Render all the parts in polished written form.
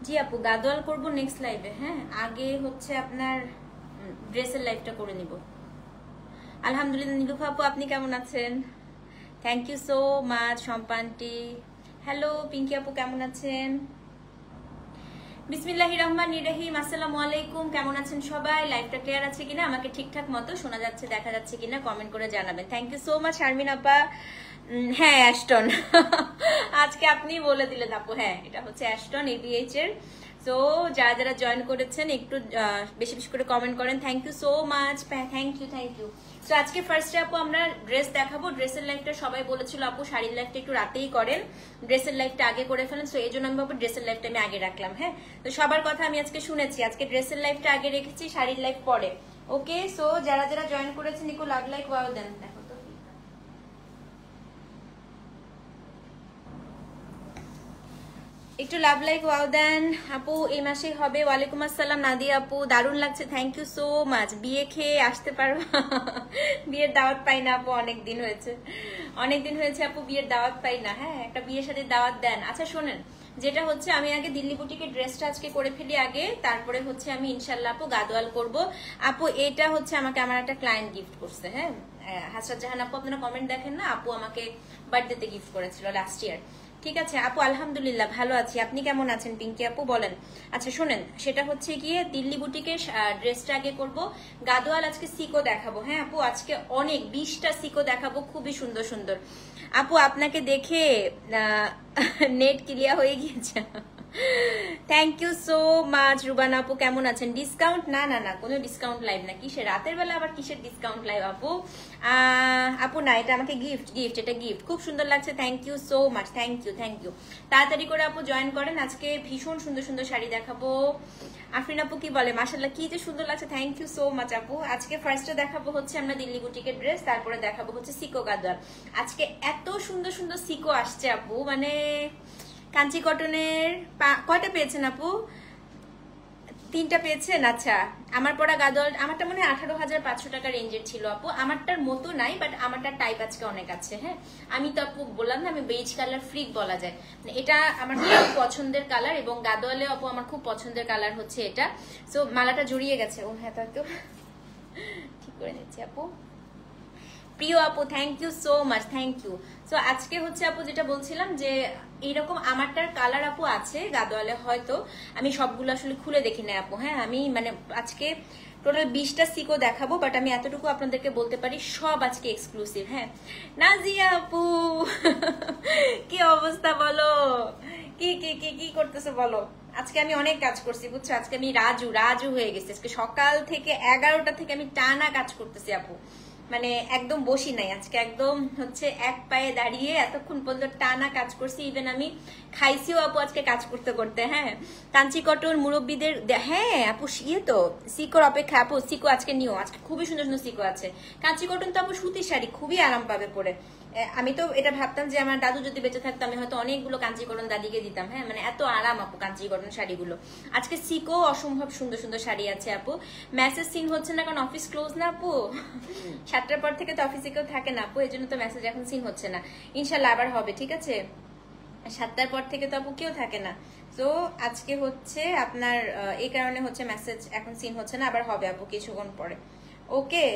জি আপু, গাদোয়াল করবো নেক্সট লাইভে। হ্যাঁ, আগে হচ্ছে আপনার ড্রেসের লাইভটা করে নিব। আলহামদুলিল্লাহ। নীলুফা আপু, আপনি কেমন আছেন? Thank you so much. সম্পান্টি, হ্যালো। পিঙ্কি আপু কেমন আছেন? বিসমিল্লাহির রহমানির রহিম। আসসালামু আলাইকুম। কেমন আছেন সবাই? লাইভটা ক্লিয়ার আছে কিনা, আমাকে ঠিকঠাক মতো শোনা যাচ্ছে, দেখা যাচ্ছে কিনা কমেন্ট করে জানাবেন। Thank you so much Sharmin আপা। হ্যাঁ, অ্যাশটন। আজকে আপনি বলে দিলেন আপু। হ্যাঁ, এটা হচ্ছে অ্যাশটন ABH এর। সো যারা যারা জয়েন করেছেন একটু বেশি বেশি করে কমেন্ট করেন। Thank you so much. Thank you. তো আজকে ফার্স্টে আপু আমরা ড্রেস দেখাবো। ড্রেসের লাইফটা সবাই বলেছিল আপু শাড়ির লাইফটা একটু রাতেই করেন, ড্রেসের লাইফটা আগে করে ফেলেন। সো এই জন্য আমি ভাবো ড্রেসের লাইফটা আমি আগে রাখলাম। হ্যাঁ, তো সবার কথা আমি আজকে শুনেছি, আজকে ড্রেসের লাইফটা আগে রেখেছি, শাড়ির লাইফ পরে। ওকে, সো যারা যারা জয়েন করেছেন একটু লাভ লাইক ওয়াও দেন। দেখো তো একটু লাভ লাইক ওয়াও দেন আপু। এই মাসে হবে। ওয়ালাইকুম আসসালাম নাদিয়া আপু, দারুণ লাগছে। Thank you so much. বিয়ে খেয়ে আসতে পারবো? বিয়ের দাওয়াত পাই না আপু, অনেকদিন হয়েছে আপু, বিয়ের দাওয়াত পাই না। হ্যাঁ, একটা বিয়ের সাথে দাওয়াত দেন। আচ্ছা শোনেন, যেটা হচ্ছে আমি আগে দিল্লি বুটিকের ড্রেসটা আজকে করে ফেলি আগে, তারপরে হচ্ছে আমি ইনশাল্লাহ আপু গাদোয়াল করব। আপু এটা হচ্ছে আমাকে আমার একটা ক্লায়েন্ট গিফট করছে। হ্যাঁ, হাসরাত জাহান আপু, আপনারা কমেন্ট দেখেন না, আপু আমাকে বার্থডেতে গিফট করেছিল লাস্ট ইয়ার। ঠিক আছে আপু, আলহামদুলিল্লাহ ভালো আছি। আপনি কেমন আছেন পিঙ্কি আপু, বলেন। আচ্ছা শোনেন, সেটা হচ্ছে গিয়ে দিল্লি বুটিকের ড্রেসটা আগে করব, গাদোয়াল আজকে সিকো দেখাবো। হ্যাঁ আপু, আজকে অনেক 20টা সিকো দেখাবো, খুবই সুন্দর সুন্দর। আপু আপনাকে দেখে নেট ক্লিয়ার হয়ে গিয়েছে। Thank you so much. Rubana আপু কেমন আছেন? ডিসকাউন্ট? না না না, কোনো ডিসকাউন্ট লাইভ না। কিসের রাতের বেলা আবার কিসের ডিসকাউন্ট লাইভ আপু? আপু না, এটা আমাকে গিফট, এটা গিফট। খুব সুন্দর লাগছে। Thank you so much. Thank you. তাড়াতাড়ি করে আপু জয়েন করেন, আজকে ভীষণ সুন্দর সুন্দর শাড়ি দেখাবো। আফরিন আপু কি বলে? মাশাআল্লাহ, কি যে সুন্দর লাগছে। থ্যাংক ইউ সো মাচ আপু। আজকে ফার্স্টে দেখাবো হচ্ছে আমরা দিল্লি বুটিকের ড্রেস, তারপরে দেখাবো হচ্ছে সিকো গাদোয়াল। আজকে এত সুন্দর সুন্দর সিকো আসছে আপু, মানে কাঞ্চি কটনের। কয়টা পেয়েছেন আপু? 3টা পেয়েছেন? আচ্ছা, আমার পরা গাদোয়াল আমারটা মনে হয় 18,500 টাকা রেঞ্জের ছিল আপু। আমারটার মতো নাই, বাট আমারটার টাইপ আজকে অনেক আছে। হ্যাঁ, আমি তো আপু বললাম না, আমি বেজ কালার ফ্রিক বলা যায়। এটা আমার খুব পছন্দের কালার, এবং গাদোয়ালে আপু আমার খুব পছন্দের কালার হচ্ছে এটা। সো মালাটা জড়িয়ে গেছে। ও হ্যাঁ, তো ঠিক করে নিচ্ছি আপু। প্রিয় আপু thank you so much. Thank you. So আজকে হচ্ছে আপু যেটা বলছিলাম যে এইরকম আমারটার কালার আপু আছে গাদোয়ালে, হয়তো আমি সবগুলো আসলে খুলে দেখি না আপু। হ্যাঁ, আমি মানে আজকে টোটাল 20টা সিকো দেখাবো, বাট আমি এতটুকু আপনাদেরকে বলতে পারি সব আজকে এক্সক্লুসিভ। হ্যাঁ, নাজিয়া আপু কি অবস্থা বলো? কি কি কি কি করতেছো বলো? আজকে আমি অনেক কাজ করছি বুঝছো, আজকে আমি রাজু হয়ে গেছি। আজকে সকাল থেকে 11টা থেকে আমি টানা কাজ করতেছি আপু, মানে একদম বসি নাই আজকে, একদম হচ্ছে এক পায়ে দাঁড়িয়ে এতক্ষণ পর্যন্ত টানা কাজ করছি। ইভেন আমি খাইছিও আপু আজকে কাজ করতে করতে। হ্যাঁ, কাঞ্চি কটন মুরব্বীদের। হ্যাঁ আপু, ইয়ে তো সিকোর অপেক্ষা আপু সিকো আজকে নিও, আজকে খুবই সুন্দর সুন্দর সিকো আছে। কাঞ্চি কটন তো আপু সুতির শাড়ি, খুবই আরাম পাবে পরে। আমি তো এটা ভাবতাম যে আমার দাদু যদি বেঁচে থাকতো আমি হয়তো অনেকগুলো কাঞ্চিকরণ দাদিকে দিতাম। হ্যাঁ, মানে এত আরাম আপু কাঞ্চিকরণ শাড়িগুলো। আজকে সিকো অসম্ভব সুন্দর সুন্দর শাড়ি আছে আপু। মেসেজ সিন হচ্ছে না কারণ অফিস ক্লোজ না আপু, 7টার পর থেকে তো অফিসে কেউ থাকে না আপু, এই জন্য তো মেসেজ এখন সিন হচ্ছে না। ইনশাল্লাহ আবার হবে, ঠিক আছে? 7টার পর থেকে তো আপু কেউ থাকে না। তো আজকে হচ্ছে আপনার এই কারণে হচ্ছে মেসেজ এখন সিন হচ্ছে না, আবার হবে আপু কিছুক্ষণ পরে। ওকে,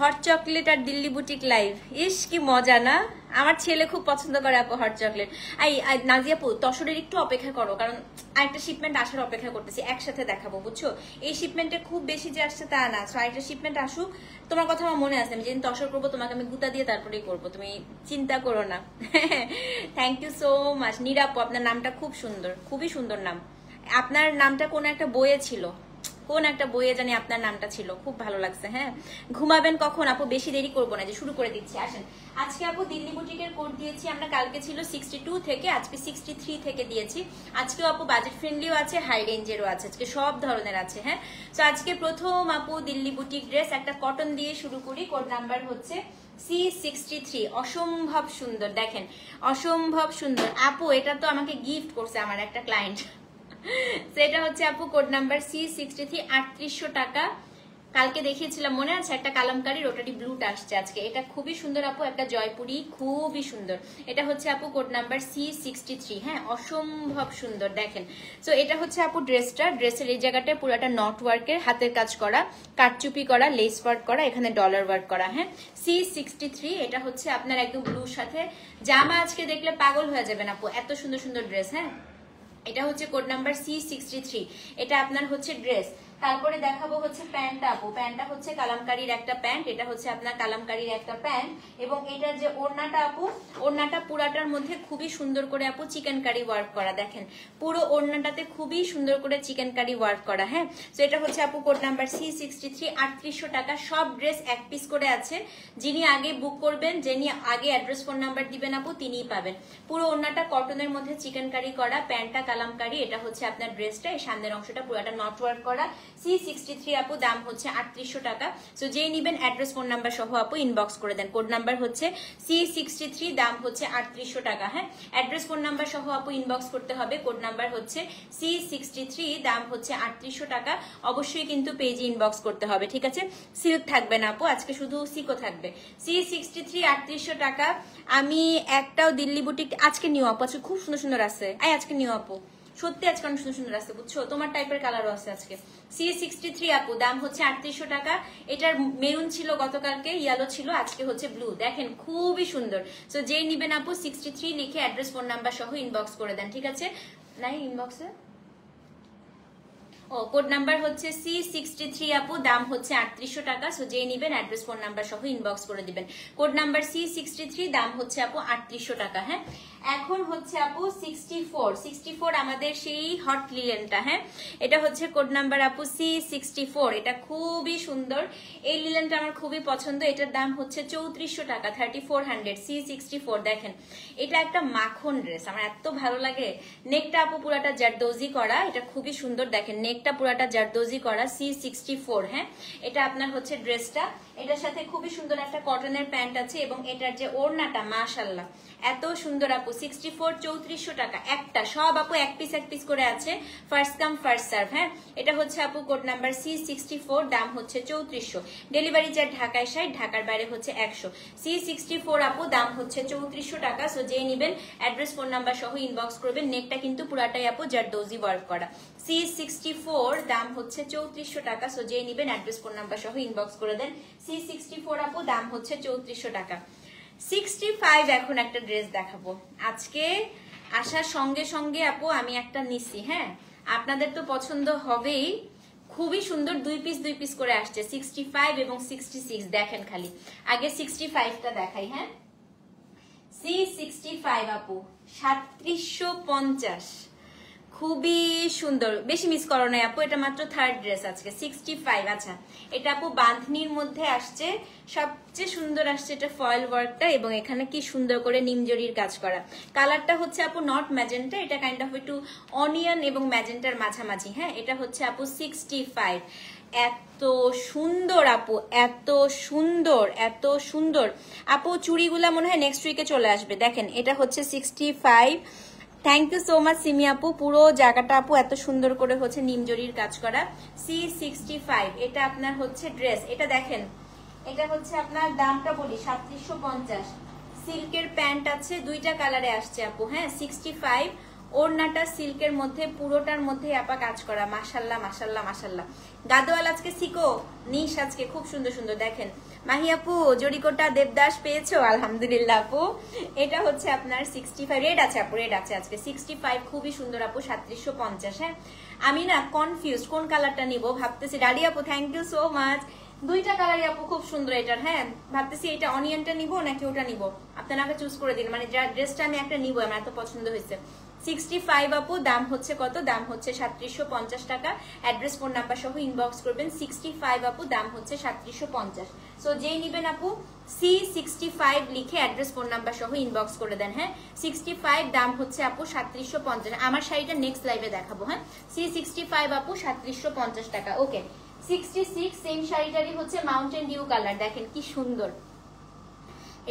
হট চকলেট আর দিল্লি বুটিক লাইভ, ইস কি মজা না? আমার ছেলে খুব পছন্দ করে আপু হট চকলেট। নাজিয়া আপু তসরের একটু অপেক্ষা করো, কারণ আরেকটা শিপমেন্ট আসার অপেক্ষা করতেছি, একসাথে দেখাবো বুঝছো। এই শিপমেন্টে খুব বেশি যে আসছে তা না, আরেকটা শিপমেন্ট আসুক। তোমার কথা আমার মনে আছে, আমি যেদিন তসর করবো তোমাকে আমি গুতা দিয়ে তারপরেই করবো, তুমি চিন্তা করো না। Thank you so much. নীরাপু, আপনার নামটা খুব সুন্দর, খুবই সুন্দর নাম। আপনার নামটা কোন একটা বইয়ে ছিল, কোন একটা বইয়ে জানি আপনার নামটা ছিল, খুব ভালো লাগছে। হ্যাঁ, ঘুমাবেন কখন আপু? বেশি দেরি করবো না, যে শুরু করে দিচ্ছি আসেন। আজকে আপু দিল্লি বুটিকের কোড দিয়েছি আমরা, কালকে ছিল 62 থেকে, আজকে 63 থেকে দিয়েছি। আজকেও আপু বাজেট ফ্রেন্ডলিও আছে, হাই রেঞ্জেরও আছে, আজকে সব ধরনের আছে। হ্যাঁ, তো আজকে প্রথম আপু দিল্লি বুটিক ড্রেস একটা কটন দিয়ে শুরু করি। কোড নাম্বার হচ্ছে C63। অসম্ভব সুন্দর, দেখেন অসম্ভব সুন্দর আপু। এটা তো আমাকে গিফট করছে আমার একটা ক্লায়েন্ট। সেটা হচ্ছে আপু কোড নাম্বার C63, 3800 টাকা। কালকে দেখিয়েছিলাম মনে আছে একটা কালামকারীর, ওটারই ব্লুটা আসছে আজকে। এটা খুবই সুন্দর আপু, একটা জয়পুরি, খুবই সুন্দর। এটা হচ্ছে আপু কোড নাম্বার C63। হ্যাঁ, অসম্ভব সুন্দর দেখেন। তো এটা হচ্ছে আপু ড্রেসটা, ড্রেসের এই জায়গাটা পুরোটা নট ওয়ার্কের, হাতের কাজ করা, কাটচুপি করা, লেস ওয়ার্ক করা, এখানে ডলার ওয়ার্ক করা। হ্যাঁ, C63। এটা হচ্ছে আপনার একদম ব্লুর সাথে জামা, আজকে দেখলে পাগল হয়ে যাবেন আপু, এত সুন্দর সুন্দর ড্রেস। হ্যাঁ, এটা হচ্ছে কোড নাম্বার C63। এটা আপনার হচ্ছে ড্রেস। তারপরে দেখাবো হচ্ছে প্যান্টটা আপু। প্যান্টটা হচ্ছে কালামকারীর একটা প্যান্ট, এটা হচ্ছে আপনার কালামকারীর একটা প্যান্ট। এবং এটার যে ওড়নাটা আপু, ওড়নাটা পুরাটার মধ্যে খুবই সুন্দর করে আপু চিকেন কারি ওয়ার্ক করা। দেখেন পুরো ওড়নাটাতে খুবই সুন্দর করে চিকেন কারি ওয়ার্ক করা। হ্যাঁ, তো এটা হচ্ছে আপু কোড নাম্বার C63। 3800 টাকা। সব ড্রেস এক পিস করে আছে। যিনি আগে বুক করবেন, যিনি আগে অ্যাড্রেস ফোন নাম্বার দিবেন আপু, তিনিই পাবেন। পুরো ওড়নাটা কটনের মধ্যে চিকেন কারি করা, প্যান্টটা কালামকারী, এটা হচ্ছে আপনার ড্রেসটা, এই সামনের অংশটা পুরোটা নট ওয়ার্ক করা। C63 আপু, দাম হচ্ছে 3800 টাকা। সো যেই নিবেন অ্যাড্রেস ফোন নাম্বার সহ আপু ইনবক্স করে দেন। কোড নাম্বার হচ্ছে C63, দাম হচ্ছে 3800 টাকা। হ্যাঁ, অ্যাড্রেস ফোন নাম্বার সহ আপু ইনবক্স করতে হবে। কোড নাম্বার হচ্ছে C63, দাম হচ্ছে 3800 টাকা। অবশ্যই কিন্তু পেজে ইনবক্স করতে হবে, ঠিক আছে? সিল্ক থাকবে না আপু, আজকে শুধু সিকো থাকবে। C63 3800 টাকা। আমি একটাও দিল্লি বুটিক আজকে নিউ আপু, আজকে খুব সুন্দর সুন্দর আছে। আজকে নিউ আপু, সত্যি আজকে অনেক সুন্দর সুন্দর আছে, বুঝছো? তোমার টাইপের কালারও আছে আজকে। C63 আপু, দাম হচ্ছে 3800 টাকা। এটার মেরুন ছিল গতকালকে, ইয়েলো ছিল, আজকে হচ্ছে ব্লু। দেখেন খুবই সুন্দর। সো যেই নিবেন আপু 63 লিখে অ্যাড্রেস ফোন নাম্বার সহ ইনবক্স করে দেন, ঠিক আছে? নাই ইনবক্সে কোড নাম্বার হচ্ছে C63 আপু, দাম হচ্ছে 3800 টাকা। সো যেই নিবেন অ্যাড্রেস ফোন নাম্বার সহ ইনবক্স করে দিবেন। কোড নাম্বার C63, দাম হচ্ছে আপু 3800 টাকা। হ্যাঁ, এখন হচ্ছে আপু 64 আমাদের সেই হট লিলেনটা। হ্যাঁ, এটা হচ্ছে কোড নাম্বার আপু C64। এটা খুবই সুন্দর, এই লিলেনটা আমার খুবই পছন্দ। এটার দাম হচ্ছে 3400 টাকা, 3400। C64 দেখেন, এটা একটা মাখন ড্রেস, আমার এত ভালো লাগে। নেকটা আপু পুরাটা জারদৌজি করা, এটা খুবই সুন্দর। দেখেন নেকটা পুরাটা জারদৌজি করা। C64। হ্যাঁ, এটা আপনার হচ্ছে ড্রেসটা, এটার সাথে খুবই সুন্দর একটা কটনের প্যান্ট আছে এবং এটার যে ওড়নাটা মাশাআল্লাহ এত সুন্দর আপু। 64 3400 টাকা একটা, সব আপু এক পিস করে আছে, ফার্স্ট কাম ফার্স্ট সার্ভ। হ্যাঁ, এটা হচ্ছে আপু কোড নাম্বার C64, দাম হচ্ছে 3400। ডেলিভারি চার্জ ঢাকায় 60, ঢাকার বাইরে হচ্ছে 100। C64 আপু, দাম হচ্ছে 3400 টাকা। সো যেই নিবেন অ্যাড্রেস ফোন নাম্বার সহ ইনবক্স করবেন। নেকটা কিন্তু পুরাটাই আপু জারদৌজি ওয়ার্ক করা। C64, দাম হচ্ছে 3400 টাকা। সো যেই নিবেন অ্যাড্রেস ফোন নাম্বার সহ ইনবক্স করে দেন। C64 আপু, দাম হচ্ছে 3400 টাকা। 65 এখন একটা ড্রেস দেখাবো। আজকে আসার সঙ্গে সঙ্গে আপু আমি একটা নিছি। হ্যাঁ, আপনাদের তো পছন্দ হবেই, খুবই সুন্দর। দুই পিস করে আসছে 65 এবং 66। দেখেন খালি আগে 65টা দেখাই। হ্যাঁ, C65 আপু 3750, খুবই সুন্দর। বেশি মিস করো না আপু, এটা মাত্র থার্ড ড্রেস আজকে। 65। আচ্ছা, এটা আপু বাঁধনির মধ্যে আসছে, সবচেয়ে সুন্দর আসছে এটা ফয়েল ওয়ার্কটা এবং এখানে কি সুন্দর করে নিমজরির কাজ করা। কালারটা হচ্ছে আপু নট ম্যাজেন্টা, এটা কাইন্ড অফ একটু অনিয়ন এবং ম্যাজেন্টার মাঝামাঝি। হ্যাঁ, এটা হচ্ছে আপু 65। এত সুন্দর আপু, এত সুন্দর, এত সুন্দর আপু। চুড়িগুলা মনে হয় নেক্সট উইকে চলে আসবে। দেখেন এটা হচ্ছে 65। Thank you so much Simi আপু। পুরো জায়গাটা আপু এত সুন্দর করে হচ্ছে নিমজরির কাজ করা। C65, এটা আপনার হচ্ছে ড্রেস। এটা দেখেন, এটা হচ্ছে আপনার দামটা বলি 3750। সিল্কের প্যান্ট আছে, দুইটা কালারে আসছে আপু। হ্যাঁ, 65। ওড়নাটা সিল্কের মধ্যে, পুরোটার মধ্যে আপা কাজ করা। মাশাল্লাহ মাশাল্লাহ মাশাল্লাহ। গাদোয়াল আজকে সিকো নিশ আজকে খুব সুন্দর সুন্দর। দেখেন মাহি আপু, জরিকোটা দেবদাস পেয়েছো? আলহামদুলিল্লাহ আপু। এটা হচ্ছে আপনার 65। রেড আছে আপু, রেড আছে আজকে। 65 খুবই সুন্দর আপু, 3750। হ্যাঁ, আমি না কনফিউজ কোন কালারটা নিব ভাবতেছি। ডাডি আপু থ্যাংক ইউ সো মাচ। দুইটা কালারই আপু খুব সুন্দর এটার। হ্যাঁ, ভাবতেছি এটা অনিয়নটা নিব নাকি ওটা নিব, আপনারা আমাকে চুজ করে দিন। মানে ড্রেসটা আমি একটা নিব, আমার এত পছন্দ হয়েছে। 65 আপু, দাম হচ্ছে কত? দাম হচ্ছে 3750 টাকা। অ্যাড্রেস ফোন নাম্বার সহ ইনবক্স করবেন। 65 আপু, দাম হচ্ছে 3750। সো যেই নিবেন আপু C65 লিখে অ্যাড্রেস ফোন নাম্বার সহ ইনবক্স করে দেন। হ্যাঁ, 65 দাম হচ্ছে আপু 3750। আমার শাড়িটা নেক্সট লাইভে দেখাবো। হ্যাঁ, C65 আপু 3750 টাকা। ওকে, 66 সেম শাড়িটারই হচ্ছে মাউন্টেন ডিউ কালার। দেখেন কি সুন্দর,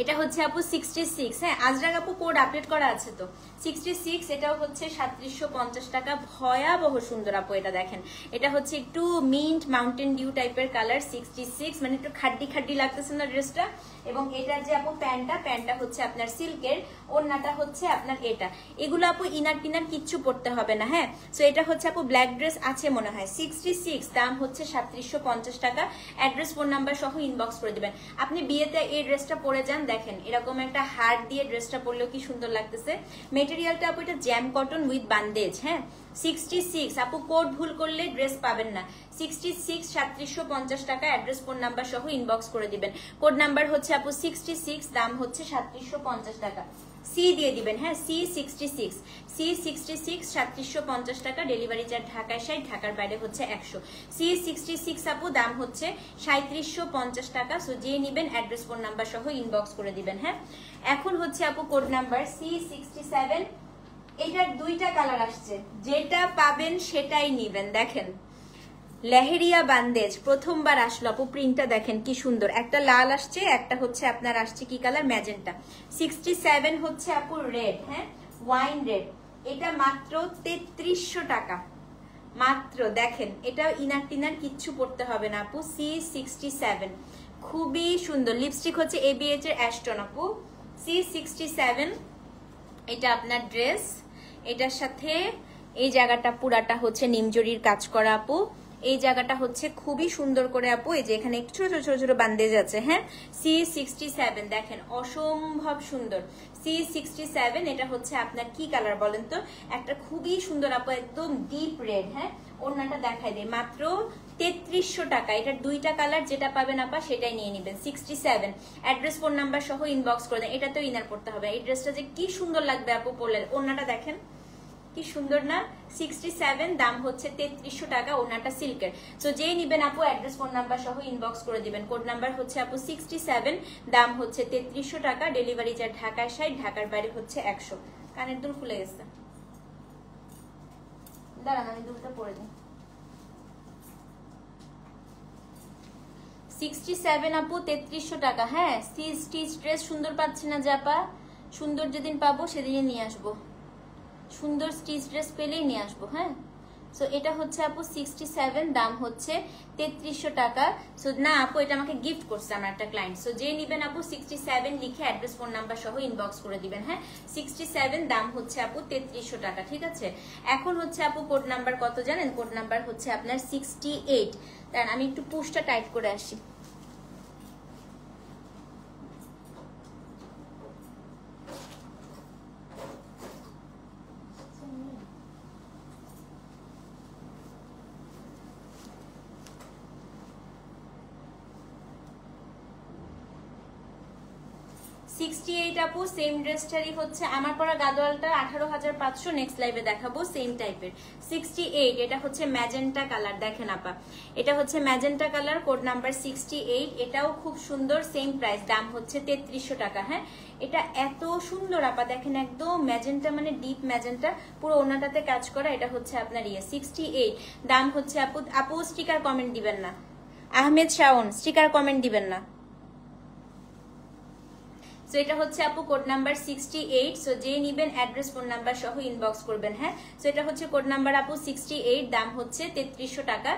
এটা হচ্ছে আপু 66, হ্যাঁ আজরাক আপু কোড আপডেট করা আছে তো 66, এটাও হচ্ছে 3750 টাকা। ভয়াবহ সুন্দর আপু, এটা দেখেন, এটা হচ্ছে একটু মিন্ট মাউন্টেন ডিউ টাইপের কালার, 66, মানে একটু খাড্ডি খাড্ডি লাগতেছে না ড্রেসটা। এবং এটার যে আপু প্যান্টটা হচ্ছে আপনার সিল্কের, ওড়নাটা হচ্ছে আপনার এটা। এগুলো আপু ইনার টিনার কিচ্ছু পড়তে হবে না, হ্যাঁ। সো এটা হচ্ছে আপু ব্ল্যাক ড্রেস আছে মনে হয়, 66, দাম হচ্ছে 3750 টাকা। অ্যাড্রেস ফোন নাম্বার সহ ইনবক্স করে দিবেন। আপনি বিয়েতে এই ড্রেসটা পরে যান, দেখেন এরকম একটা হার্ট দিয়ে ড্রেসটা পরলেও কি সুন্দর লাগতেছে। মেটেরিয়ালটা আপু এটা জ্যাম কটন উইথ বান্ডেজ, হ্যাঁ 66, আপু কোড ভুল করলে ড্রেস পাবেন না। 66 3750 টাকা, অ্যাড্রেস ফোন নাম্বার সহ ইনবক্স করে দিবেন। কোড নাম্বার হচ্ছে আপু 66, দাম হচ্ছে 3750 টাকা। সি দিয়ে দিবেন, হ্যাঁ C66, C66 3750 টাকা। ডেলিভারি চার্জ ঢাকায় 60, ঢাকার বাইরে হচ্ছে 100। C66 আপু দাম হচ্ছে 3750 টাকা। সো যে নিবেন অ্যাড্রেস ফোন নাম্বার সহ ইনবক্স করে দিবেন, হ্যাঁ। এখন হচ্ছে আপু কোড নাম্বার C67, এটার দুইটা কালার আসছে, যেটা পাবেন সেটাই নিবেন। দেখেন লেহেরিয়া বান্দেজ প্রথমবার আসলো আপু, প্রিন্টটা দেখেন কি সুন্দর, একটা লাল আসছে, একটা হচ্ছে আপনার আসছে কি কালার, ম্যাজেন্টা। 67 হচ্ছে আপু রেড, হ্যাঁ ওয়াইন রেড, এটা মাত্র 3300 টাকা মাত্র। দেখেন এটা ইনার টিনার কিচ্ছু পড়তে হবে না আপু। C67 খুবই সুন্দর, লিপস্টিক হচ্ছে ABH এর অ্যাশটন আপু। C67 এটা আপনার ড্রেস, এটার সাথে এই জায়গাটা পুরাটা হচ্ছে নিমজরির কাজ করা আপু। এই জায়গাটা হচ্ছে খুবই সুন্দর করে আপু, এই যে এখানে একটু ছোট ছোট ছোট বান্দেজ আছে, হ্যাঁ। C67 দেখেন অসম্ভব সুন্দর। C67 এটা হচ্ছে আপনার কি কালার বলেন তো, একটা খুবই সুন্দর আপু, একদম ডিপ রেড, হ্যাঁ। ওড়নাটা দেখাই দেয়, মাত্র 3300 টাকা। এটার দুইটা কালার, যেটা পাবেন আপা সেটাই নিয়ে নেবেন। 67, অ্যাড্রেস ফোন নাম্বার সহ ইনবক্স করে দেন। এটা তো ইনার পড়তে হবে। এই ড্রেসটা যে কি সুন্দর লাগবে আপু পরলে, ওড়নাটা দেখেন কি সুন্দর না। 67, দাম হচ্ছে 3300 টাকা, ওড়নাটা সিল্কের। সো যেই নিবেন আপু অ্যাড্রেস ফোন নাম্বার সহ ইনবক্স করে দিবেন। কোড নাম্বার হচ্ছে আপু 67, দাম হচ্ছে 3300 টাকা। ডেলিভারি চার্জ ঢাকায় 60, ঢাকার বাইরে হচ্ছে 100। কানের দুল খুলে গেছে, দাঁড়ান আমি দুলটা পরে দিই। 67 আপু 3300 টাকা, হ্যাঁ। স্টিচ ড্রেস সুন্দর পাচ্ছি না যে আপা, সুন্দর যেদিন পাবো সেদিনই নিয়ে আসবো, সুন্দর স্টিচ ড্রেস পেলেই নিয়ে আসবো, হ্যাঁ। সো এটা হচ্ছে আপু 67, দাম হচ্ছে 3300 টাকা। সো না আপু এটা আমাকে গিফট করছে আমার একটা ক্লায়েন্ট। সো যে নিবেন আপু 67 লিখে অ্যাড্রেস ফোন নাম্বার সহ ইনবক্স করে দিবেন, হ্যাঁ। 67, দাম হচ্ছে আপু 3300 টাকা, ঠিক আছে। এখন হচ্ছে আপু কোড নাম্বার কত জানেন? কোড নাম্বার হচ্ছে আপনার 68। কারণ আমি একটু পুশটা টাইট করে আসি। আপু সেম ড্রেসটারই হচ্ছে আমার পরা গাদোয়ালটা 18500, নেক্সট লাইভে দেখাবো সেম টাইপের। 68, এটা হচ্ছে ম্যাজেন্টা কালার, দেখেন আপা এটা হচ্ছে ম্যাজেন্টা কালার, কোড নাম্বার 68। এটাও খুব সুন্দর, সেম প্রাইস, দাম হচ্ছে 3300 টাকা, হ্যাঁ। এটা এত সুন্দর আপা, দেখেন একদম ম্যাজেন্টা, মানে ডিপ ম্যাজেন্টা, পুরো ওনাটাতে কাজ করা। এটা হচ্ছে আপনার 68, দাম হচ্ছে আপু স্টিকার কমেন্ট দিবেন না, আহমেদ শাওন স্টিকার কমেন্ট দিবেন না। সো এটা হচ্ছে আপু কোড নাম্বার 68। সো যে নিবেন অ্যাড্রেস ফোন নাম্বার সহ ইনবক্স করবেন, হ্যাঁ। সো এটা হচ্ছে কোড নাম্বার আপু 68, দাম হচ্ছে 3300 টাকা।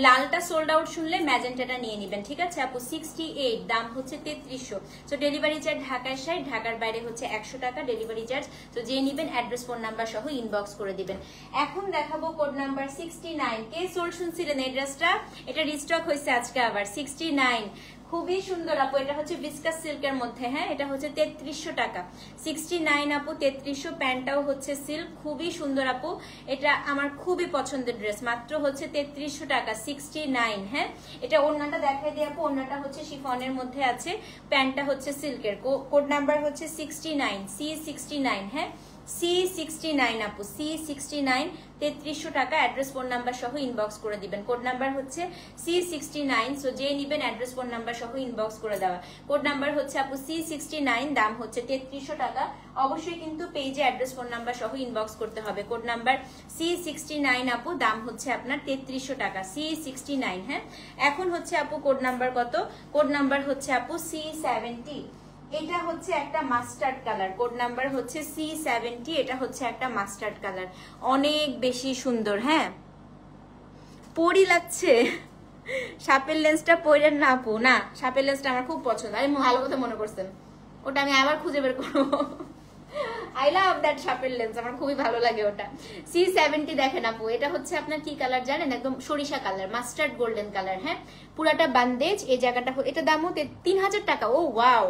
লালটা সোল্ড আউট শুনলে ম্যাজেন্টাটা নিয়ে নিবেন, ঠিক আছে আপু। 68, দাম হচ্ছে 3300। সো ডেলিভারি চার্জ ঢাকায় 60, ঢাকার বাইরে হচ্ছে 100 টাকা ডেলিভারি চার্জ। তো যে নিবেন অ্যাড্রেস ফোন নাম্বার সহ ইনবক্স করে দিবেন। এখন দেখাবো কোড নাম্বার 69। কে সোল্ড শুনছিলেন এই ড্রেসটা? এটা রিস্টক হয়েছে আজকে আবার। 69 খুবই সুন্দর আপু, এটা হচ্ছে বিস্কাস সিল্কের মধ্যে, হ্যাঁ। এটা হচ্ছে 3300 টাকা। 69 আপু 3300, প্যান্টটাও হচ্ছে সিল্ক, খুবই সুন্দর আপু। এটা আমার খুবই পছন্দের ড্রেস, মাত্র হচ্ছে 3300 টাকা। 69, হ্যাঁ। এটা ওড়নাটা দেখাই দিই আপু, ওড়নাটা হচ্ছে শিফনের মধ্যে আছে, প্যান্টটা হচ্ছে সিল্কের। কোড নাম্বার হচ্ছে 69, C69, হ্যাঁ। C69 আপু, C69, 3300 টাকা। অ্যাড্রেস ফোন নাম্বার সহ ইনবক্স করে দিবেন। কোড নাম্বার হচ্ছে C69। সো যে নিবেন অ্যাড্রেস ফোন নাম্বার সহ ইনবক্স করে দেওয়া। কোড নাম্বার হচ্ছে আপু C69, দাম হচ্ছে 3300 টাকা। অবশ্যই কিন্তু পেজে অ্যাড্রেস ফোন নাম্বার সহ ইনবক্স করতে হবে। কোড নাম্বার C69 আপু, দাম হচ্ছে আপনার 3300 টাকা। C69, হ্যাঁ। এখন হচ্ছে আপু কোড নাম্বার কত? কোড নাম্বার হচ্ছে আপু C70। এটা হচ্ছে একটা মাস্টার্ড কালার, কোড নাম্বার হচ্ছে C70, এটা হচ্ছে একটা মাস্টার্ড কালার, অনেক বেশি সুন্দর। হ্যাঁ পরি লাগছে, সাপের লেন্সটা পরেন না আপু? না, সাপের লেন্সটা আমার খুব পছন্দ। আমি ভালো কথা মনে করছেন, ওটা আমি আবার খুঁজে বের করবো। আই লাভ দ্যাট সাপের লেন্স, আমার খুবই ভালো লাগে ওটা। C70 দেখেন আপু, এটা হচ্ছে আপনার কি কালার জানেন? একদম সরিষা কালার, মাস্টার্ড গোল্ডেন কালার। হ্যাঁ পুরাটা বান্দেজ, এই জায়গাটা, এটা দামও 3000 টাকা। ও ওয়াও,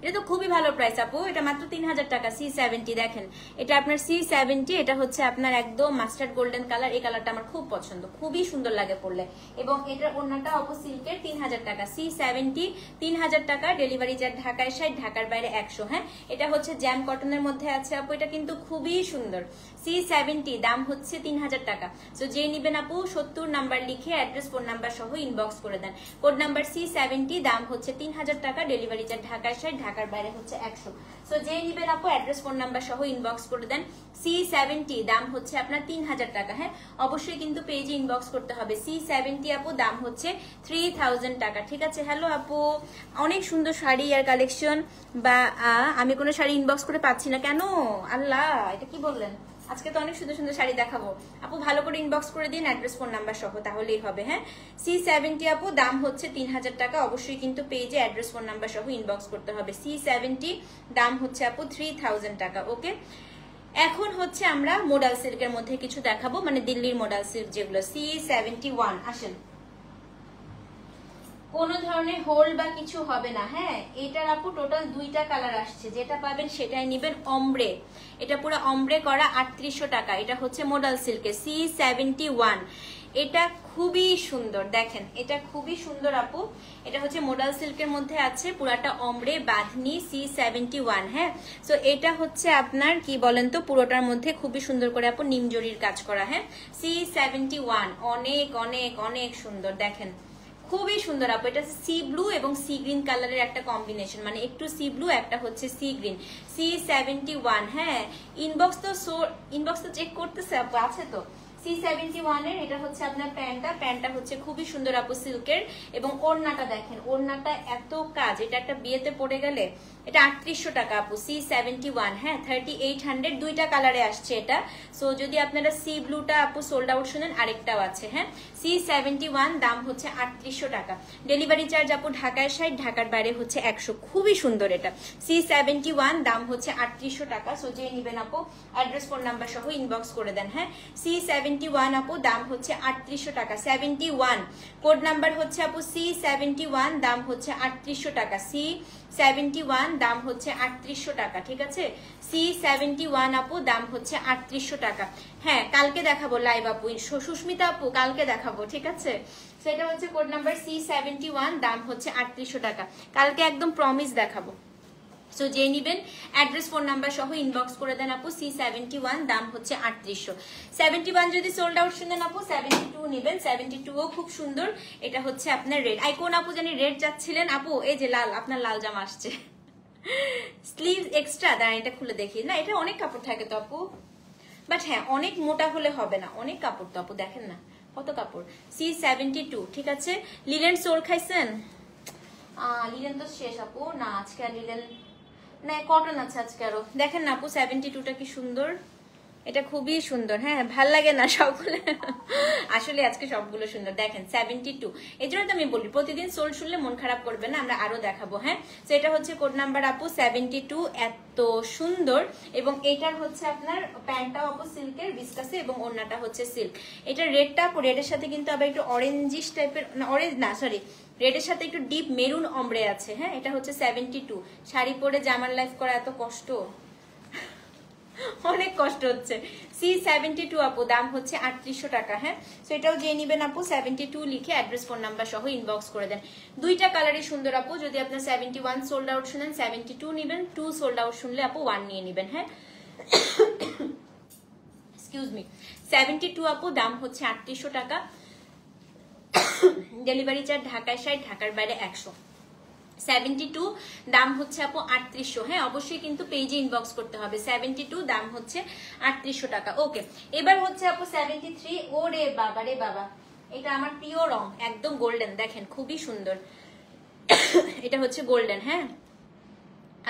এটা তো খুবই ভালো প্রাইস আপু, এটা মাত্র 3000 টাকা। C70 দেখেন, এটা আপনার C70, এটা হচ্ছে আপনার একদম মাস্টার্ড গোল্ডেন কালার। এই কালারটা আমার খুব পছন্দ, খুবই সুন্দর লাগে পরলে। এবং এটার ওড়নাটা অপো সিল্কের, 3000 টাকা। C70 3000 টাকা, ডেলিভারি চার্জ ঢাকায় 60, ঢাকার বাইরে 100। হ্যাঁ এটা হচ্ছে জ্যাম কটনের মধ্যে আছে আপু, এটা কিন্তু খুবই সুন্দর। C70 দাম হচ্ছে 3000 টাকা। সো যে নিবেন আপু 70 নাম্বার লিখে অ্যাড্রেস ফোন নাম্বার সহ ইনবক্স করে দেন। কোড নাম্বার C70, দাম হচ্ছে 3000 টাকা, ডেলিভারি চার্জ ঢাকায় 60, ঢাকার বাইরে হচ্ছে 100। সো যে নিবেন আপু অ্যাড্রেস ফোন নাম্বার সহ ইনবক্স করে দেন। C70 দাম হচ্ছে আপনার 3000 টাকা। হ্যাঁ অবশ্যই কিন্তু পেজে ইনবক্স করতে হবে। C70 আপু দাম হচ্ছে 3000 টাকা। ঠিক আছে। হ্যালো আপু, অনেক সুন্দর শাড়ি আর কালেকশন, বা আমি কোনো শাড়ি ইনবক্স করে পাচ্ছি না কেন? আল্লাহ, এটা কি বললেন? আজকে তো অনেক সুন্দর সুন্দর শাড়ি দেখাবো আপু, ভালো করে ইনবক্স করে দিন অ্যাড্রেস ফোন নাম্বার সহ, তাহলেই হবে। হ্যাঁ C70 আপু দাম হচ্ছে 3000 টাকা, অবশ্যই কিন্তু পেজে অ্যাড্রেস ফোন নাম্বার সহ ইনবক্স করতে হবে। C70 দাম হচ্ছে আপু 3000 টাকা। ওকে, এখন হচ্ছে আমরা মোডাল সিল্কের মধ্যে কিছু দেখাবো, মানে দিল্লির মোডাল সিল্ক যেগুলো। C71 আসেন, কোনো ধরনের হোল বা কিছু হবে না। হ্যাঁ এটার আপু টোটাল 2টা কালার আসছে, যেটা পাবেন সেটাই নিবেন। অমব্রে, এটা পুরো অমব্রে করা, 3800 টাকা। এটা হচ্ছে মোডাল সিল্কে C71, এটা খুবই সুন্দর। দেখেন এটা খুবই সুন্দর আপু, এটা হচ্ছে মোডাল সিল্কের মধ্যে আছে, পুরাটা অমব্রে বাঁধনি। C71। হ্যাঁ সো এটা হচ্ছে আপনার কি বলেন তো, পুরোটার মধ্যে খুবই সুন্দর করে আপু নিমজরির কাজ করা। হ্যাঁ C71 অনেক অনেক অনেক সুন্দর, দেখেন খুবই সুন্দর আপু। এটা সি ব্লু এবং সি গ্রিন কালারের একটা কম্বিনেশন, মানে একটু সি ব্লু, একটা হচ্ছে সি গ্রিন। C71। হ্যাঁ ইনবক্স তো চেক করতেছে আপু, আছে তো। C71 এর এটা হচ্ছে আপনার প্যান্টটা হচ্ছে খুবই সুন্দর আপু সিল্কের, এবং ওড়নাটা দেখেন, ওড়নাটা এত কাজ, এটা একটা বিয়েতে পড়ে গেলে। এটা 3800 টাকা আপু। C71। হ্যাঁ 3800, 2টা কালারে আসছে এটা। সো যদি আপনারা সি ব্লুটা আপু সোল্ড আউট শুনেন, আরেকটাও আছে। হ্যাঁ C71 দাম হচ্ছে 3800 টাকা, ডেলিভারি চার্জ আপু ঢাকায় 60, ঢাকার বাইরে হচ্ছে 100। খুবই সুন্দর এটা। C71 দাম হচ্ছে 3800 টাকা। সো যে নিবেন আপু অ্যাড্রেস ফোন নাম্বার সহ ইনবক্স করে দেন। হ্যাঁ C71 আপু দাম হচ্ছে 3800 টাকা। 71 কোড নাম্বার হচ্ছে আপু C71, দাম হচ্ছে 3800 টাকা। C71 দাম হচ্ছে 3800 টাকা। ঠিক আছে, C71 আপু দাম হচ্ছে 3800 টাকা। হ্যাঁ কালকে দেখাবো লাইভ আপু, সুস্মিতা আপু কালকে দেখাবো। ঠিক আছে, সেটা হচ্ছে কোড নাম্বার C71, দাম হচ্ছে 3800 টাকা। কালকে একদম প্রমিস দেখাবো। সো যে নিবেন অ্যাড্রেস ফোন নাম্বার সহ ইনবক্স করে দেন আপু। C71 দাম হচ্ছে 3800। 71 যদি সোল্ড আউট শুনেন আপু 72 নিবেন। 72ও খুব সুন্দর, এটা হচ্ছে আপনার রেড। কোন আপু জানি রেড যাচ্ছিলেন আপু, এই যে লাল, আপনার লাল জামা আসছে। স্লিভ এক্সট্রা, দাঁড়ান এটা খুলে দেখি। না এটা অনেক কাপড় থাকে তো আপু, বাট হ্যাঁ অনেক মোটা হলে হবে না, অনেক কাপড় তো আপু, দেখেন না কত কাপড়। C72। ঠিক আছে, লিলেন সোল খাইছেন? লিলেন তো শেষ আপু, না আজকে আর লিলেন না, কটন আছে আজকে আরো। দেখেন না আপু 72টা কি সুন্দর, এটা খুবই সুন্দর। হ্যাঁ ভাল লাগে না সবগুলো, আসলে আজকে সবগুলো সুন্দর। দেখেন 72, এই জন্য তো আমি বলি প্রতিদিন সোল শুনলে মন খারাপ করবে না, আমরা আরো দেখাবো। হ্যাঁ তো এটা হচ্ছে কোড নাম্বার আপু 72, এত সুন্দর। এবং এটার হচ্ছে আপনার প্যান্টটাও আপু সিল্কের বিস্কাসে, এবং ওড়নাটা হচ্ছে সিল্ক। এটা রেডটা আপু, রেডের সাথে কিন্তু আবার একটু অরেঞ্জিশ টাইপের, না অরেঞ্জ না সরি, রেডের সাথে একটু ডিপ মেরুন অমব্রে আছে। হ্যাঁ এটা হচ্ছে 72। শাড়ি পরে জামার লাইফ করা এত কষ্ট, অনেক কষ্ট হচ্ছে। C72 আপু দাম হচ্ছে 3800 টাকা। হ্যাঁ সো এটাও যে নিবেন আপু 72 লিখে অ্যাড্রেস ফোন নাম্বার সহ ইনবক্স করে দেন। 2টা কালারই সুন্দর আপু, যদি আপনার 71 সোল্ড আউট শুনেন 72 নিবেন, 2 সোল্ড আউট শুনলে আপু 1 নিয়ে নিবেন। হ্যাঁ এক্সকিউজ মি। 72 আপু দাম হচ্ছে 3800 টাকা, ডেলিভারি চার্জ ঢাকায় 60, ঢাকার বাইরে 100। 72 দাম হচ্ছে আপু 3800। হ্যাঁ অবশ্যই কিন্তু পেজে ইনবক্স করতে হবে। 72 দাম হচ্ছে 3800 টাকা। ওকে, এবার হচ্ছে আপু 73। ওরে বাবা রে বাবা, এটা আমার প্রিয় রং, একদম গোল্ডেন, দেখেন খুবই সুন্দর। এটা হচ্ছে গোল্ডেন। হ্যাঁ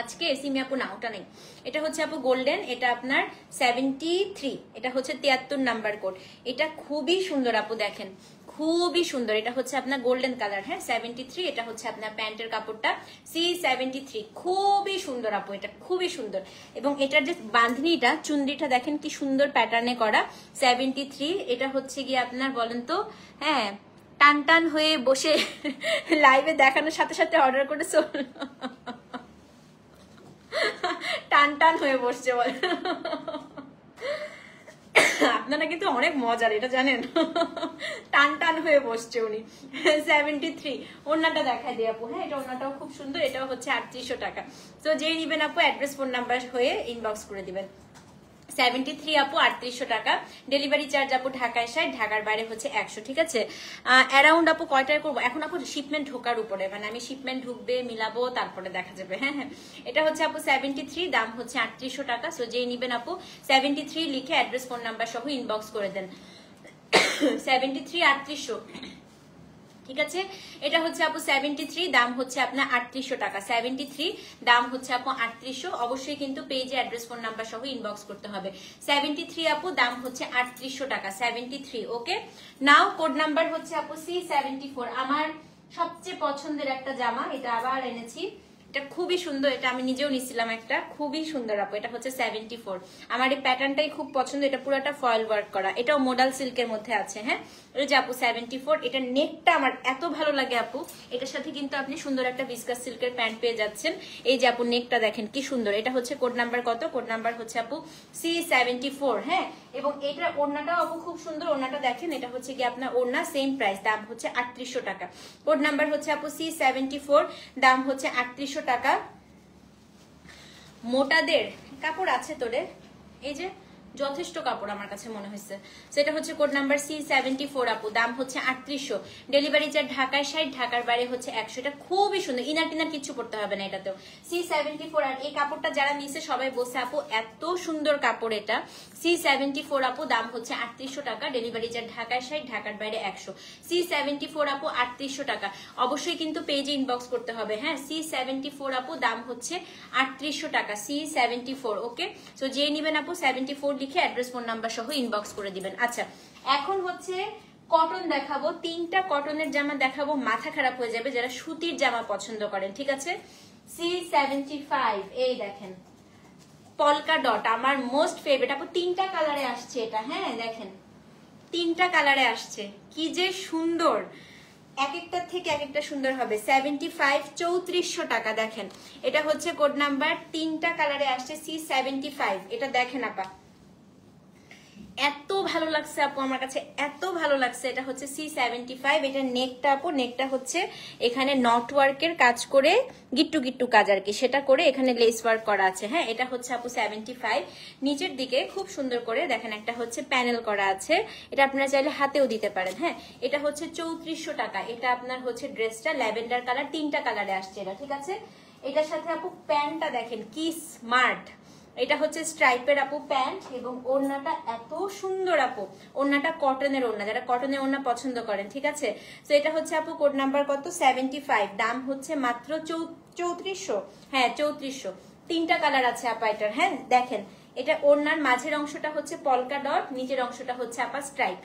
আজকে সিমি আপু না, ওটা নেই। এটা হচ্ছে আপু গোল্ডেন, এটা আপনার 73, এটা হচ্ছে 73 নাম্বার কোড। এটা খুবই সুন্দর আপু, দেখেন খুবই সুন্দর। এটা হচ্ছে আপনার গোল্ডেন কালার, হ্যাঁ 73। এটা হচ্ছে আপনার প্যান্টের কাপড়টা C73, খুবই সুন্দর আপু, এটা খুবই সুন্দর। এবং এটার যে বাঁধনিটা, চুন্ডিটা দেখেন কি সুন্দর প্যাটার্নে করা, 73। এটা হচ্ছে গিয়ে আপনার বলেন তো, হ্যাঁ টান টান হয়ে বসে লাইভে দেখানোর সাথে সাথে অর্ডার করে টান টান হয়ে বসছে বলে। আপনারা কিন্তু অনেক মজার, এটা জানেন। টান টান হয়ে বসছে উনি। 73 ওড়নাটা দেখাই দিই আপু, হ্যাঁ এটা ওড়নাটাও খুব সুন্দর। এটাও হচ্ছে 3800 টাকা। তো যেই নিবেন আপু অ্যাড্রেস ফোন নাম্বার হয়ে ইনবক্স করে দিবেন। 73 আপু 3800 টাকা। ডেলিভারি চার্জ আপু ঢাকায় 60, ঢাকার বাইরে হচ্ছে 100, ঠিক আছে। অ্যারাউন্ড আপু কয়টায় করবো এখন আপু? শিপমেন্ট ঢোকার উপরে, মানে আমি শিপমেন্ট ঢুকবে মিলাবো তারপরে দেখা যাবে। হ্যাঁ হ্যাঁ, এটা হচ্ছে আপু 73, দাম হচ্ছে 3800 টাকা। সো যেই নিবেন আপু 73 লিখে অ্যাড্রেস ফোন নাম্বার সহ ইনবক্স করে দেন। 73 3800, ঠিক আছে। এটা হচ্ছে আপু 73, দাম হচ্ছে আপনার 3800 টাকা। 73 দাম হচ্ছে আপু 3800। অবশ্যই কিন্তু পেজে অ্যাড্রেস ফোন নাম্বার সহ ইনবক্স করতে হবে। 73 আপু দাম হচ্ছে 3800 টাকা। 73, ওকে। নাও কোড নাম্বার হচ্ছে আপু C74। আমার সবচেয়ে পছন্দের একটা জামা, এটা আবার এনেছি। এটা খুবই সুন্দর, এটা আমি নিজেও নিছিলাম একটা, খুবই সুন্দর আপু। এটা হচ্ছে 74। আমার এই প্যাটার্নটাই খুব পছন্দ, এটা পুরোটা ফয়েল ওয়ার্ক করা, এটাও মোডাল সিল্কের মধ্যে আছে। হ্যাঁ এটা যে আপু 74। এটা নেকটা আমার এত ভালো লাগে আপু, এটার সাথে কিন্তু আপনি সুন্দর একটা বিস্কাস সিল্কের প্যান্ট পেয়ে যাচ্ছেন। এই যে আপু নেকটা দেখেন কি সুন্দর। এটা হচ্ছে কোড নাম্বার কত? কোড নাম্বার হচ্ছে আপু C74। হ্যাঁ, এবং এটা ওড়নাটাও আপু খুব সুন্দর। ওড়নাটা দেখেন, এটা হচ্ছে কি আপনার ওড়না, সেম প্রাইস, দাম হচ্ছে 3800 টাকা। কোড নাম্বার হচ্ছে আপু C74, দাম হচ্ছে 3800 টাকা। মোটাদের কাপড় আছে তোরে, এই যে যথেষ্ট কাপড় আমার কাছে মনে হয়েছে। সেটা হচ্ছে কোড নাম্বার C74 আপু, দাম হচ্ছে 3800। ডেলিভারি চার্জ ঢাকায় 60, ঢাকার বাইরে হচ্ছে 100। এটা খুবই সুন্দর, ইনার টিনার কিছু করতে হবে না এটাতেও। C74। আর এই কাপড়টা যারা নিছে সবাই বলছে আপু এত সুন্দর কাপড়। এটা C74 আপু, দাম হচ্ছে 3800 টাকা। ডেলিভারি চার্জ ঢাকায় 60, ঢাকার বাইরে 100। C74 আপু 3800 টাকা। অবশ্যই কিন্তু পেজে ইনবক্স করতে হবে। হ্যাঁ C74 আপু, দাম হচ্ছে 3800 টাকা। C74, ওকে। সো যে নিবেন আপু 74 লিখে অ্যাড্রেস ফোন নাম্বার সহ ইনবক্স করে দিবেন। আচ্ছা এখন হচ্ছে কটন দেখাবো, 3টা কটনের জামা দেখাবো, মাথা খারাপ হয়ে যাবে যারা সুতির জামা পছন্দ করেন, ঠিক আছে। C75, এই দেখেন পলকা ডট, আমার মোস্ট ফেভারিট আপু। 3টা কালারে আসছে এটা, হ্যাঁ দেখেন 3টা কালারে আসছে, কি যে সুন্দর, এক একটার থেকে এক একটা সুন্দর হবে। 75 3400 টাকা। দেখেন এটা হচ্ছে কোড নাম্বার, 3টা কালারে আসছে C75। এটা দেখেন আপা, এত ভালো লাগছে আপু আমার কাছে, এত ভালো লাগছে। এটা হচ্ছে C75। এটা নেকটা আপু, নেকটা হচ্ছে এখানে নট ওয়ার্কের কাজ করে, গিট্টু গিট্টু কাজ আর কি, সেটা করে এখানে লেস ওয়ার্ক করা আছে। হ্যাঁ এটা হচ্ছে আপু 75। নিচের দিকে খুব সুন্দর করে দেখেন একটা হচ্ছে প্যানেল করা আছে, এটা আপনারা চাইলে হাতেও দিতে পারেন। হ্যাঁ এটা হচ্ছে 3400 টাকা। এটা আপনার হচ্ছে ড্রেসটা ল্যাভেন্ডার কালার, 3টা কালারে আসছে এটা, ঠিক আছে। এটার সাথে আপু প্যান্টটা দেখেন কি স্মার্ট, এটা হচ্ছে স্ট্রাইপের আপু প্যান্ট, এবং ওড়নাটা এত সুন্দর আপু। ওড়নাটা কটনের ওড়না, যারা কটনের ওড়না পছন্দ করেন, ঠিক আছে। তো এটা হচ্ছে আপু কোড নাম্বার কত? 75, দাম হচ্ছে মাত্র 3400। হ্যাঁ 3400। 3টা কালার আছে আপা এটার। হ্যাঁ দেখেন এটা ওড়নার মাঝের অংশটা হচ্ছে পলকা ডট, নিচের অংশটা হচ্ছে আপা স্ট্রাইপ।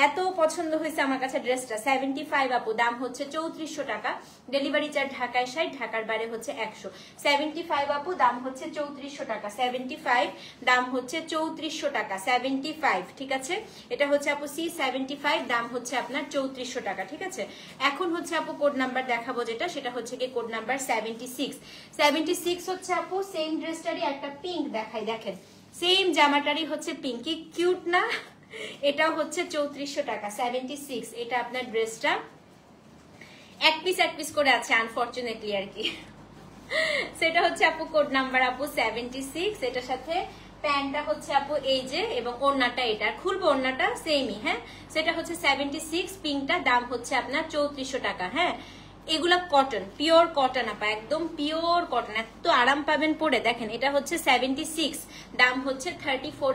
এত পছন্দ হয়েছে আমার কাছে ড্রেসটা। 75 আপু, দাম হচ্ছে 3400 টাকা। ডেলিভারি চার্জ ঢাকায় 60, ঢাকার বাইরে হচ্ছে 100। 75 আপু, দাম হচ্ছে 3400 টাকা। 75, দাম হচ্ছে 3400 টাকা। 75, ঠিক আছে। এটা হচ্ছে আপু C75, দাম হচ্ছে আপনার 3400 টাকা, ঠিক আছে। এখন হচ্ছে আপু কোড নাম্বার দেখাবো যেটা, সেটা হচ্ছে কি কোড নাম্বার 76। 76 হচ্ছে আপু সেম ড্রেসটারই একটা পিঙ্ক দেখাই, দেখেন সেম জামাটারই হচ্ছে পিঙ্ক, কি কিউট না। এটাও হচ্ছে 3400 টাকা। 76, এটা আপনার ড্রেসটা এক পিস করে আছে আনফরচুনেটলি আর কি। সেটা হচ্ছে আপু কোড নাম্বার আপু 76। এটার সাথে প্যান্টটা হচ্ছে আপু এই যে, এবং ওড়নাটা এটা খুলবো, ওড়নাটা সেমই। হ্যাঁ সেটা হচ্ছে 76 পিঙ্কটা, দাম হচ্ছে আপনার 3400 টাকা। হ্যাঁ এগুলা কটন, পিওর কটন আপা, একদম পিওর কটন, এত আরাম পাবেন পরে। দেখেন এটা হচ্ছে 76, দাম হচ্ছে 3400,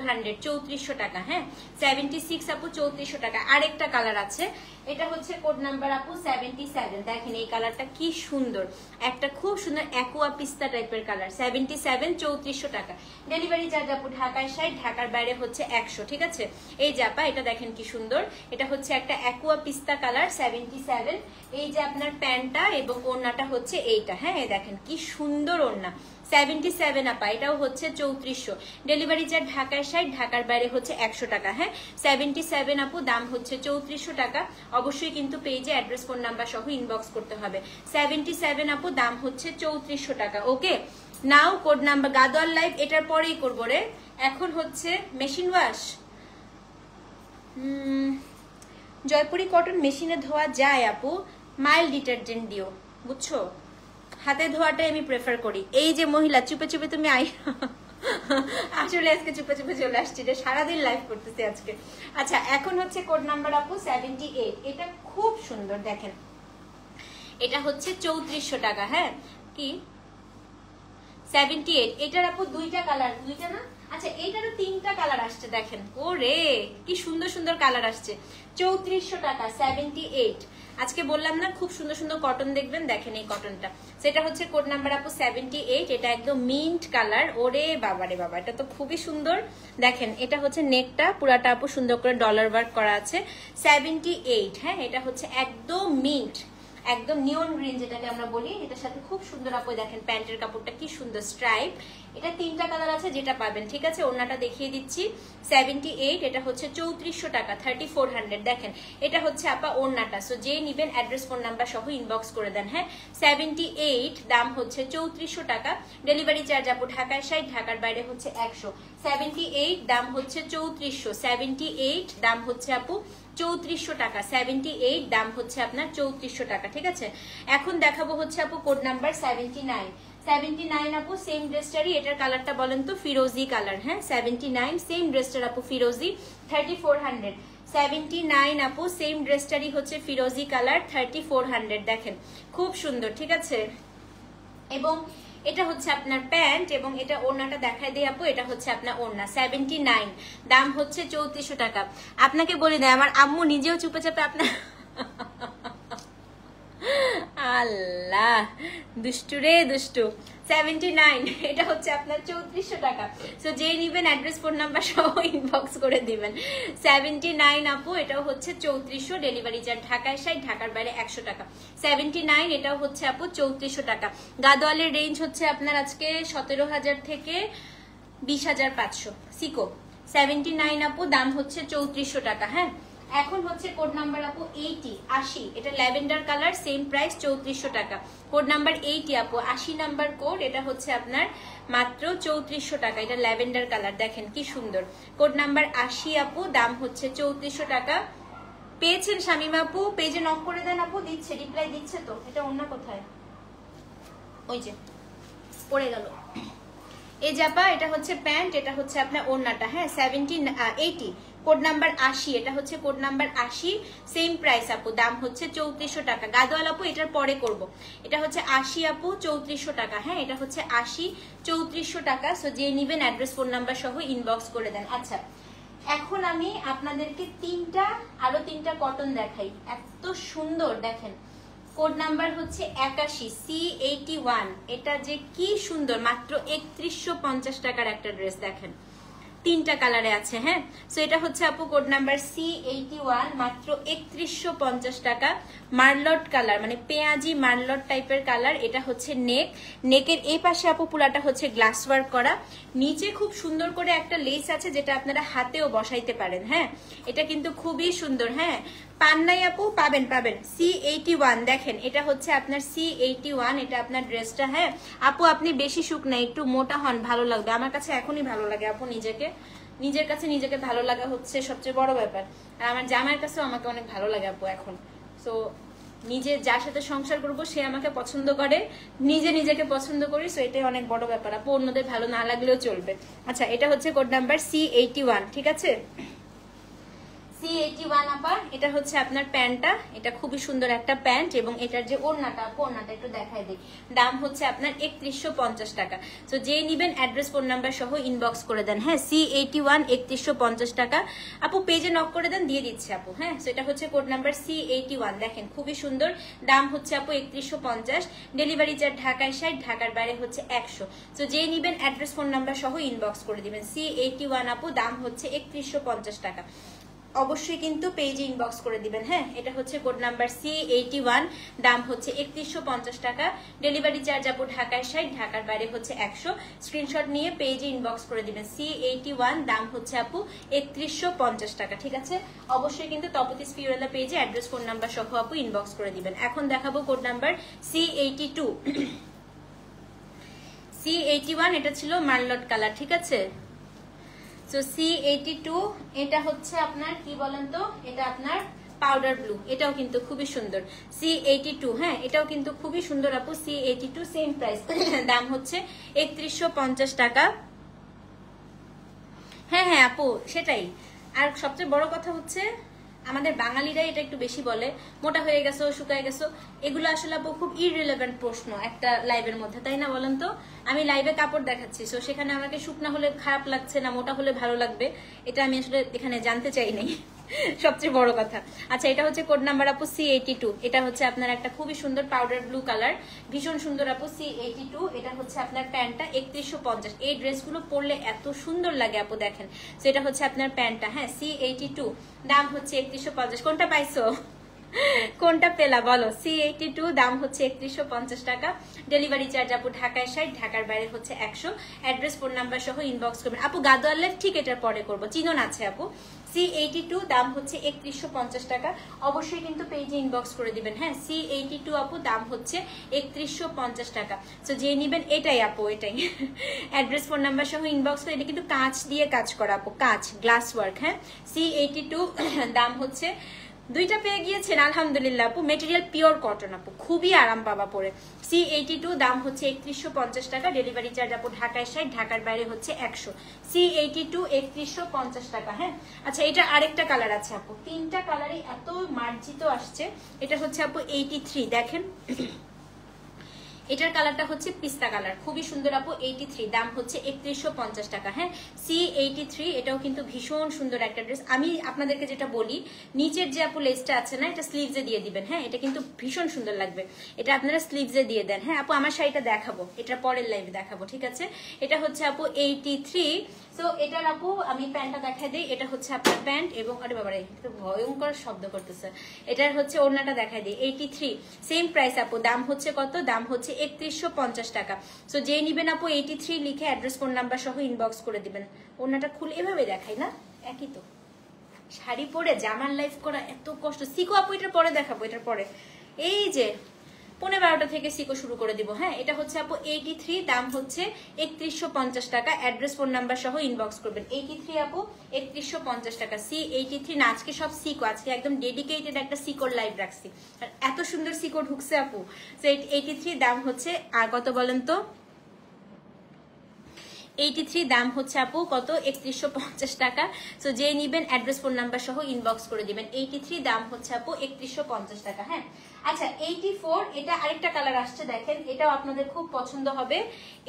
3400 টাকা। হ্যাঁ 76 আপু 3400 টাকা। আরেকটা কালার আছে, এটা হচ্ছে কোড নাম্বার আপু 77। দেখেন এই কালারটা কি সুন্দর, একটা খুব সুন্দর অ্যাকুয়া পিস্তা টাইপের কালার। 77, 3400 টাকা। ডেলিভারি চার্জ আপু ঢাকার সাইড, ঢাকার বাইরে হচ্ছে 100। ঠিক আছে, এই যে আপা এটা দেখেন কি সুন্দর, এটা হচ্ছে একটা অ্যাকুয়া পিস্তা কালার 77। এই যে আপনার প্যান্টটা এবং ওড়নাটা হচ্ছে এইটা। হ্যাঁ দেখেন কি সুন্দর ওড়না, 77 আপা, এটাও হচ্ছে 3400। ডেলিভারি চার্জ ঢাকার সাইড, ঢাকার বাইরে হচ্ছে 100 টাকা। হ্যাঁ 77 আপু, দাম হচ্ছে 3400 টাকা। অবশ্যই কিন্তু পেজে অ্যাড্রেস ফোন নাম্বার সহ ইনবক্স করতে হবে। 77 আপু, দাম হচ্ছে 3400 টাকা। ওকে, নাও কোড নাম্বার গাদোয়াল লাইভ এটার পরেই করবো রে। এখন হচ্ছে মেশিন ওয়াশ, জয়পুরি কটন মেশিনে ধোয়া যায় আপু, মাইল্ড ডিটারজেন্ট দিও, বুঝছো? হাতে ধোয়াটাই আমি প্রেফার করি। এই যে মহিলা চুপে চুপে তুমি আসলে আজকে চুপে চুপে চলে আসছি রে, সারাদিন লাইভ করতেছি আজকে। আচ্ছা এখন হচ্ছে কোড নাম্বার আপু 78, এটা খুব সুন্দর। দেখেন এটা হচ্ছে 3400 টাকা। হ্যাঁ কি 78, এটার আপু দুইটা কালার, দুইটা না, আচ্ছা এইটারও 3টা কালার আসছে। দেখেন ও রে কি সুন্দর সুন্দর কালার আসছে। 3400 টাকা 78। আজকে বললাম না খুব সুন্দর সুন্দর কটন দেখবেন। দেখেন এই কটনটা, সেটা হচ্ছে কোড নাম্বার আপু 78। এটা একদম মিন্ট কালার। ওরে বাবা রে বাবা, এটা তো খুবই সুন্দর। দেখেন এটা হচ্ছে নেকটা পুরাটা আপু সুন্দর করে ডলার ওয়ার্ক করা আছে। 78। হ্যাঁ এটা হচ্ছে একদম মিন্ট, একদম নিয়ন গ্রিন যেটাকে আমরা বলি। এটার সাথে খুব সুন্দর আপু দেখেন প্যান্টের কাপড়টা কি সুন্দর স্ট্রাইপ। এটা 3টা কালার আছে, যেটা পাবেন। ঠিক আছে, ওড়নাটা দেখিয়ে দিচ্ছি। 78, এটা হচ্ছে 3400 টাকা, 3400। দেখেন এটা হচ্ছে আপা ওড়নাটা। সো যে নিবেন অ্যাড্রেস ফোন নাম্বার সহ ইনবক্স করে দেন। হ্যাঁ 78, দাম হচ্ছে 3400 টাকা। ডেলিভারি চার্জ আপু ঢাকার সাইড, ঢাকার বাইরে হচ্ছে 100। 78, দাম হচ্ছে 3400। 78, দাম হচ্ছে আপু 3400 টাকা। 78, দাম হচ্ছে আপনার 3400 টাকা। ঠিক আছে, এখন দেখাবো হচ্ছে আপু কোড নাম্বার 79। 79 আপু সেম ড্রেসটারই, এটার কালারটা বলেন তো, ফিরোজি কালার। হ্যাঁ 79 সেম ড্রেসটার আপু ফিরোজি, 3400। 79 আপু সেম ড্রেসটারই হচ্ছে ফিরোজি কালার, 3400। দেখেন খুব সুন্দর। ঠিক আছে, এবং এটা হচ্ছে আপনার প্যান্ট এবং এটা ওড়নাটা দেখায় দিই আপু, এটা হচ্ছে আপনার ওড়না। 79, দাম হচ্ছে 3400 টাকা। আপনাকে বলি না, আমার আম্মু নিজেও চুপে চাপে আপনার আল্লাহ দুষ্টু রে দুষ্টু। 79, এটা হচ্ছে আপনার 3400 টাকা। সো যেই নিবেন অ্যাড্রেস ফোন নাম্বার সহ ইনবক্স করে দিবেন। 79 আপু, এটাও হচ্ছে 3400। ডেলিভারি চার্জ ঢাকায় সাইড, ঢাকার বাইরে 100 টাকা। 79, এটাও হচ্ছে আপু 3400 টাকা। গাদোয়ালের রেঞ্জ হচ্ছে আপনার আজকে 17000 থেকে 20500। সিকো 79 আপু, দাম হচ্ছে 3400 টাকা। হ্যাঁ এখন হচ্ছে কোড নাম্বার আপু 80, এটা ল্যাভেন্ডার কালার, সেম প্রাইস 3400 টাকা। কোড নাম্বার 80 আপু, 80 নাম্বার কোড, এটা হচ্ছে আপনার মাত্র 3400 টাকা। এটা ল্যাভেন্ডার কালার, দেখেন কি সুন্দর। কোড নাম্বার 80 আপু, দাম হচ্ছে 3400 টাকা। পেয়েছেন শামিমা আপু? পেজে নক করে দেন আপু, দিচ্ছে, রিপ্লাই দিচ্ছে তো। এটা অন্য কোথায়, ওই যে পড়ে গেল। এই জাপা, এটা হচ্ছে প্যান্ট, এটা হচ্ছে আপনার ওড়নাটা। হ্যাঁ 80, কোড নাম্বার 80, এটা হচ্ছে কোড নাম্বার 80, সেম প্রাইস আপু, দাম হচ্ছে 3400 টাকা। গাদোয়াল আপু এটার পরে করব। এটা হচ্ছে 80 আপু 3400 টাকা। হ্যাঁ এটা হচ্ছে 80, 3400 টাকা। সো যে নিবেন অ্যাড্রেস ফোন নাম্বার সহ ইনবক্স করে দেন। আচ্ছা এখন আমি আপনাদেরকে আরো তিনটা কটন দেখাই, এত সুন্দর। দেখেন কোড নাম্বার হচ্ছে 81, C81। এটা যে কি সুন্দর, মাত্র 3150 টাকার একটা ড্রেস। দেখেন 3টা কালারে আছে। হ্যাঁ সো এটা হচ্ছে আপু কোড নাম্বার C81, মাত্র 3150 টাকা। মার্লট কালার, মানে পেঁয়াজি মার্লট টাইপের কালার। এটা হচ্ছে নেকের এই পাশে আপু পুরাটা হচ্ছে গ্লাস ওয়ার্ক করা, নিচে খুব সুন্দর করে একটা লেস আছে যেটা আপনারা হাতেও বসাইতে পারেন। হ্যাঁ এটা কিন্তু খুবই সুন্দর। হ্যাঁ পান নাই আপু? পাবেন পাবেন। C81, দেখেন এটা হচ্ছে আপনার C81, এটা আপনার ড্রেসটা। হ্যাঁ আপু আপনি বেশি শুকনা, একটু মোটা হন, ভালো লাগবে। আমার কাছে এখনই ভালো লাগে আপু, নিজের কাছে নিজেকে ভালো লাগা হচ্ছে সবচেয়ে বড় ব্যাপার। আর আমার জামাইয়ের কাছেও আমাকে অনেক ভালো লাগে আপু এখন। সো নিজে যার সাথে সংসার করবো সে আমাকে পছন্দ করে, নিজেকে পছন্দ করি। সো এটাই অনেক বড় ব্যাপার আপু, অন্যদের ভালো না লাগলেও চলবে। আচ্ছা এটা হচ্ছে কোড নাম্বার C81, ঠিক আছে? C81 আপা, এটা হচ্ছে আপনার প্যান্টটা, এটা খুবই সুন্দর একটা প্যান্ট এবং এটার যে ওড়নাটা, ওড়নাটা একটু দেখাই দিই। দাম হচ্ছে আপনার 3150 টাকা। তো যে নিবেন অ্যাড্রেস ফোন নাম্বার সহ ইনবক্স করে দেন। হ্যাঁ, C81 3150 টাকা। আপু পেজে নক করে দেন, দিয়ে দিচ্ছে আপু। হ্যাঁ, তো এটা হচ্ছে কোড নাম্বার C81, দেখেন খুবই সুন্দর। দাম হচ্ছে আপু 3150। ডেলিভারি চার্জ ঢাকায় 60, ঢাকার বাইরে হচ্ছে 100। তো যে নিবেন অ্যাড্রেস ফোন নাম্বার সহ ইনবক্স করে দিবেন। C81 আপু, দাম হচ্ছে 3150 টাকা। অবশ্যই কিন্তু পেজে ইনবক্স করে দিবেন। হ্যাঁ, এটা হচ্ছে কোড নাম্বার C81, দাম হচ্ছে 3150 টাকা। ডেলিভারি চার্জ আপু ঢাকায় 60, ঢাকার বাইরে হচ্ছে 100। স্ক্রিনশট নিয়ে পেজে ইনবক্স করে দিবেন। C81, দাম হচ্ছে আপু 3150 টাকা। ঠিক আছে, অবশ্যই কিন্তু তপতিস ফিওরেলা পেজে অ্যাড্রেস ফোন নাম্বার সহ আপু ইনবক্স করে দিবেন। এখন দেখাবো কোড নাম্বার C82। C81 এটা ছিল মার্লট কালার। ঠিক আছে, তো C82 এটা হচ্ছে আপনার কি বলেন তো, এটা আপনার পাউডার ব্লু, এটাও কিন্তু খুবই সুন্দর। C82, হ্যাঁ এটাও কিন্তু খুবই সুন্দর আপু। C82 সেম প্রাইস, দাম হচ্ছে 3150 টাকা। হ্যাঁ হ্যাঁ আপু, সেটাই। আর সবচেয়ে বড় কথা হচ্ছে আমাদের বাঙালিরাই এটা একটু বেশি বলে, মোটা হয়ে গেছো, শুকায় গেছো। এগুলো আসলে আপু খুব ইররিলেভেন্ট প্রশ্ন একটা লাইভের মধ্যে, তাই না বলেন তো? আমি লাইভে কাপড় দেখাচ্ছি, সো সেখানে আমাকে শুকনা হলে খারাপ লাগছে না মোটা হলে ভালো লাগবে, এটা আমি আসলে এখানে জানতে চাই নাই। সবচেয়ে বড় কথা। আচ্ছা, এটা হচ্ছে কোড নাম্বার আপু C82। এটা হচ্ছে আপনার একটা খুবই সুন্দর পাউডার ব্লু কালার, ভীষণ সুন্দর আপু। C82, এটা হচ্ছে আপনার প্যান্টটা 3150। এই ড্রেসগুলো পরলে এত সুন্দর লাগে আপু, দেখেন। তো এটা হচ্ছে আপনার প্যান্টটা। হ্যাঁ, C82, দাম হচ্ছে 3150। কোনটা পাইছো, কোনটা পেলা বলো? C82, দাম হচ্ছে 3150 টাকা। ডেলিভারি চার্জ আপু ঢাকায় 60, ঢাকার বাইরে হচ্ছে 100। অ্যাড্রেস ফোন নাম্বার সহ ইনবক্স করবেন আপু। গাদোয়াল লাইভ ঠিক এটার পরে করবো, চিনন আছে আপু। C82, দাম হচ্ছে 3150 টাকা। অবশ্যই কিন্তু পেজে ইনবক্স করে দিবেন। হ্যাঁ, C82 আপু, দাম হচ্ছে 3150 টাকা। তো যে নিবেন এটাই আপু, এটাই। অ্যাড্রেস ফোন নাম্বার সহ ইনবক্স করে। এটা কিন্তু কাঁচ দিয়ে কাজ করা আপু, কাঁচ, গ্লাস ওয়ার্ক। হ্যাঁ, C82, দাম হচ্ছে, দুইটা পেয়ে গিয়েছেন আলহামদুলিল্লাহ আপু। মেটেরিয়াল পিওর কটন আপু, খুবই আরাম পাবা পরে। C82, দাম হচ্ছে 3150 টাকা। ডেলিভারি চার্জ আপু ঢাকায় 60, ঢাকার বাইরে হচ্ছে 100। C82 3150 টাকা। হ্যাঁ, আচ্ছা, এটা আরেকটা কালার আছে আপু, তিনটা কালারই এত মার্জিত আসছে। এটা হচ্ছে আপু 83, দেখেন। এটার কালারটা হচ্ছে পিস্তা কালার, খুবই সুন্দর আপু। 83, দাম হচ্ছে 3150 টাকা। হ্যাঁ, C83, এটাও কিন্তু ভীষণ সুন্দর একটা ড্রেস। আমি আপনাদেরকে যেটা বলি, নিচের যে আপু লেসটা আছে না, এটা স্লিভসে দিয়ে দিবেন। হ্যাঁ, এটা কিন্তু ভীষণ সুন্দর লাগবে, এটা আপনারা স্লিভসে দিয়ে দেন। হ্যাঁ আপু, আমার শাড়িটা দেখাবো, এটা পরের লাইভে দেখাবো। ঠিক আছে, এটা হচ্ছে আপু 83। তো এটার আপু আমি প্যান্টটা দেখাই দিই। এটা হচ্ছে আপনার প্যান্ট এবং, আরে বাবারে একটু ভয়ঙ্কর শব্দ করতেছে। এটার হচ্ছে ওড়নাটা দেখাই দিই। 83, সেম প্রাইস আপু। দাম হচ্ছে কত? দাম হচ্ছে 3150 টাকা। সো যে নিবেন আপু 83 লিখে অ্যাড্রেস ফোন নাম্বার সহ ইনবক্স করে দিবেন। ওড়নাটা খুলে এভাবে দেখাই না, একই তো। শাড়ি পরে জামার লাইফ করা এত কষ্ট। সিকো আপু এটার পরে দেখাবো, এটার পরে এই যে 11:30 থেকে সিকো শুরু করে দিব। হ্যাঁ, এটা হচ্ছে আপু 83, দাম হচ্ছে 3150 টাকা। অ্যাড্রেস ফোন নাম্বার সহ ইনবক্স করবেন। 83 আপু, 3150 টাকা। C83 না, আজকে সব সিকো, আজকে একদম ডেডিকেটেড একটা সিকোর লাইভ রাখছি। আর এত সুন্দর সিকো ঢুকছে আপু। তো 83 দাম হচ্ছে, আর কত বলেন তো? 83 দাম হচ্ছে আপু কত? 3150 টাকা। সো যে নিবেন অ্যাড্রেস ফোন নাম্বার সহ ইনবক্স করে দিবেন। 83 দাম হচ্ছে আপু 3150 টাকা। হ্যাঁ, আচ্ছা 84, এটা আরেকটা কালার আসছে, দেখেন এটাও আপনাদের খুব পছন্দ হবে।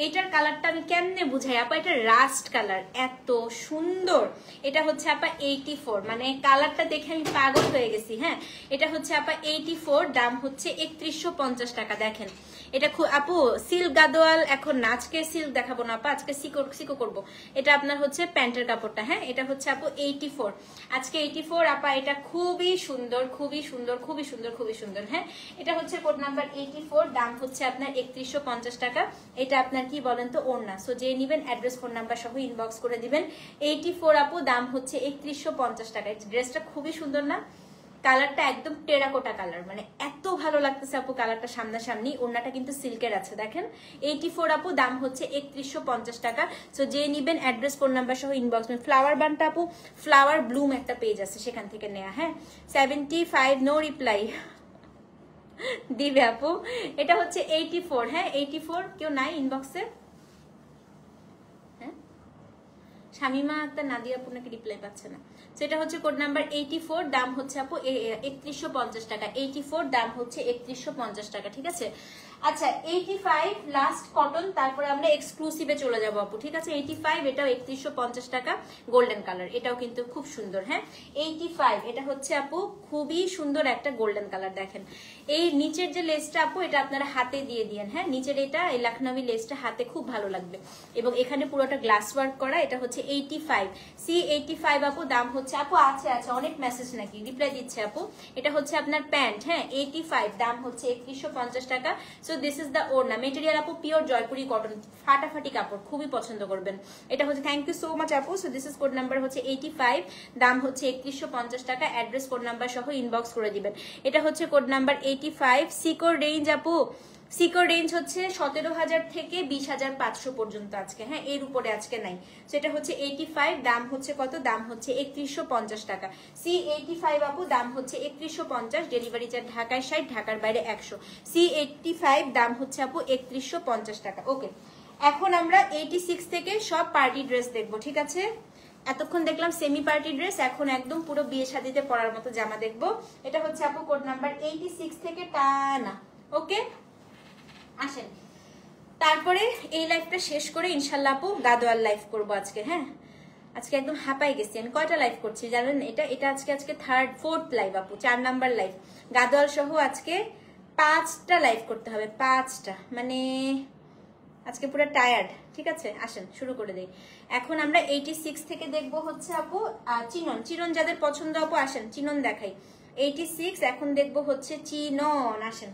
এটার কালারটা আমি কেমনে বুঝাই আপা, এটা রাস্ট কালার, এত সুন্দর। এটা হচ্ছে আপা 84, মানে কালারটা দেখে আমি পাগল হয়ে গেছি। হ্যাঁ, এটা হচ্ছে আপা 84, দাম হচ্ছে 3150 টাকা। দেখেন এটা খুব আপু সিল্ক গাদোয়াল এখন না, আজকে সিল্ক দেখাবো না আপা, আজকে সিকো করব। এটা আপনার হচ্ছে প্যান্টের কাপড়টা। হ্যাঁ, এটা হচ্ছে আপু 84, আজকে 84 আপা। এটা খুবই সুন্দর, খুবই সুন্দর, খুবই সুন্দর, খুবই সুন্দর। হ্যাঁ, এটা হচ্ছে কোড নাম্বার 84, দাম হচ্ছে আপনার 3150 টাকা। এটা আপনার কি বলেন তো ওড়না। সো যে নিবেন অ্যাড্রেস ফোন নাম্বার সহ ইনবক্স করে দিবেন। 84 আপু, দাম হচ্ছে 3150 টাকা। ড্রেসটা খুবই সুন্দর না? কালারটা একদম টেরাকোটা কালার, মানে এত ভালো লাগতেছে আপু কালারটা সামনাসামনি। ওড়নাটা কিন্তু সিল্কের আছে, দেখেন। 84 আপু, দাম হচ্ছে 3150 টাকা। সো যে নিবেন অ্যাড্রেস ফোন নাম্বার সহ ইনবক্স। ফ্লাওয়ার বানটা আপু, ফ্লাওয়ার ব্লুম একটা পেজ আছে, সেখান থেকে নেয়া। হ্যাঁ, 75 নো রিপ্লাই দিবে আপু। এটা হচ্ছে 84। হ্যাঁ, 84 কেউ নাই ইনবক্সে? হ্যাঁ, শামিমা একটা নাদিয়া আপু নাকি রিপ্লাই পাচ্ছে না। সেটা হচ্ছে কোড নাম্বার 84, দাম হচ্ছে আপু 3150 টাকা। 84 দাম হচ্ছে 3150 টাকা, ঠিক আছে। আচ্ছা 85 লাস্ট কটন, তারপরে আমরা এক্সক্লুসিভে চলে যাবো আপু, ঠিক আছে। 85 এটাও 3150 টাকা, গোল্ডেন কালার, এটাও কিন্তু খুব সুন্দর। হ্যাঁ 85 এটা হচ্ছে আপু খুবই সুন্দর একটা গোল্ডেন কালার। দেখেন এই নিচের যে লেসটা আপু এটা আপনারা হাতে দিয়ে দিয়েন। হ্যাঁ নিচের এটা এই লখনউই লেসটা হাতে খুব ভালো লাগবে, এবং এখানে পুরোটা গ্লাস ওয়ার্ক করা। এটা হচ্ছে 85 C85 আপু, দাম হচ্ছে আপু আছে অনেক মেসেজ নাকি রিপ্লাই দিচ্ছে আপু। এটা হচ্ছে আপনার প্যান্ট, হ্যাঁ 85 দাম হচ্ছে 3150 টাকা। সো দিস ইজ দ্য ওড়না, মেটেরিয়াল আপু পিওর জয়পুরি কটন, ফাটাফাটি কাপড়, খুবই পছন্দ করবেন। এটা হচ্ছে থ্যাংক ইউ সো মাচ আপু। So this is code number হচ্ছে 85, দাম হচ্ছে 3150 টাকা। অ্যাড্রেস কোড নাম্বার সহ ইনবক্স করে দিবেন। এটা হচ্ছে কোড নাম্বার 85। সিকোর রেঞ্জ আপু, সিকোর রেঞ্জ হচ্ছে 17,000 থেকে 20,500 পর্যন্ত আজকে, হ্যাঁ এর উপরে আজকে নাই। সেটা হচ্ছে 85, দাম হচ্ছে কত, দাম হচ্ছে 3150 টাকা। C85 আপু, দাম হচ্ছে 3150, ডেলিভারি চার্জ ঢাকায় 60, ঢাকার বাইরে 100। C85 দাম হচ্ছে আপু 3150 টাকা। ওকে এখন আমরা 86 থেকে সব পার্টি ড্রেস দেখবো, ঠিক আছে। এতক্ষণ দেখলাম সেমি পার্টি ড্রেস, এখন একদম পুরো বিয়ে শাদিতে পরার মতো জামা দেখবো। এটা হচ্ছে আপু কোড নাম্বার 86 থেকে টানা। ওকে আসেন, তারপরে এই লাইফটা শেষ করে ইনশাল্লাহ আপু গাদোয়াল লাইফ করবো আজকে। হ্যাঁ আজকে একদম হাঁপাই গেছি আমি। কয়টা লাইভ করছি জানেন, এটা আজকে 4th লাইভ আপু, 4 নাম্বার লাইভ গাদোয়াল সহ। আজকে 5টা লাইভ করতে হবে, 5টা, মানে আজকে পুরো টায়ার্ড, ঠিক আছে। আসেন শুরু করে দেই। এখন আমরা 86 থেকে দেখবো হচ্ছে আপু চিনন যাদের পছন্দ আপু আসেন চিনন দেখাই। 86 এখন দেখবো হচ্ছে চিনন, আসেন।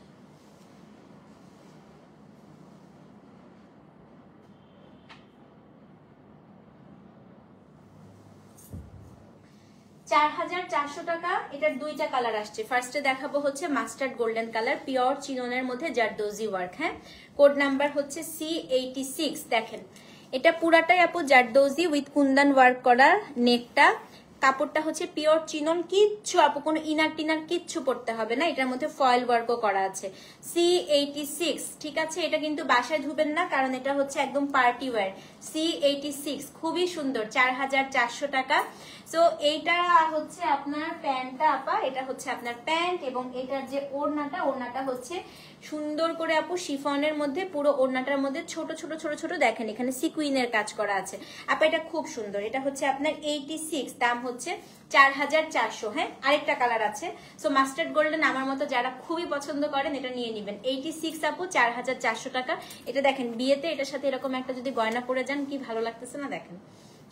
$4,400 টাকা। এটার দুইটা কালার আসছে। ফার্স্টে দেখাবো হচ্ছে মাস্টার্ড গোল্ডেন কালার, পিওর চিননের মধ্যে জারদোজি ওয়ার্ক। হ্যাঁ কোড নাম্বার হচ্ছে C86। দেখেন এটা পুরাটাই আপু জারদোজি উইথ কুন্দন ওয়ার্ক করা। নেকটা কাপড়টা হচ্ছে পিওর চিনন, কিচ্ছু আপু কোনো ইনার টিনার কিচ্ছু পড়তে হবে না। এটার মধ্যে ফয়েল ওয়ার্কও করা আছে। C86, ঠিক আছে। এটা কিন্তু বাসায় ধুবেন না, কারণ এটা হচ্ছে একদম পার্টি ওয়্যার। C86 খুবই সুন্দর, 4,400 টাকা। সো এইটা হচ্ছে আপনার প্যান্টটা আপা, এটা হচ্ছে আপনার প্যান্ট, এবং এটার যে ওড়নাটা হচ্ছে সুন্দর করে আপু শিফনের মধ্যে, পুরো ওড়নাটার মধ্যে ছোট ছোট ছোট ছোট দেখেন এখানে সিকুইনের কাজ করা আছে আপা, এটা খুব সুন্দর। এটা হচ্ছে আপনার 86, দাম হচ্ছে 4,400। হ্যাঁ আরেকটা কালার আছে। সো মাস্টার্ড গোল্ডেন আমার মতো যারা খুবই পছন্দ করেন এটা নিয়ে নেবেন। 86 আপু, 4,400 টাকা। এটা দেখেন বিয়েতে এটার সাথে এরকম একটা যদি গয়না পরে যান কি ভালো লাগতেছে না। দেখেন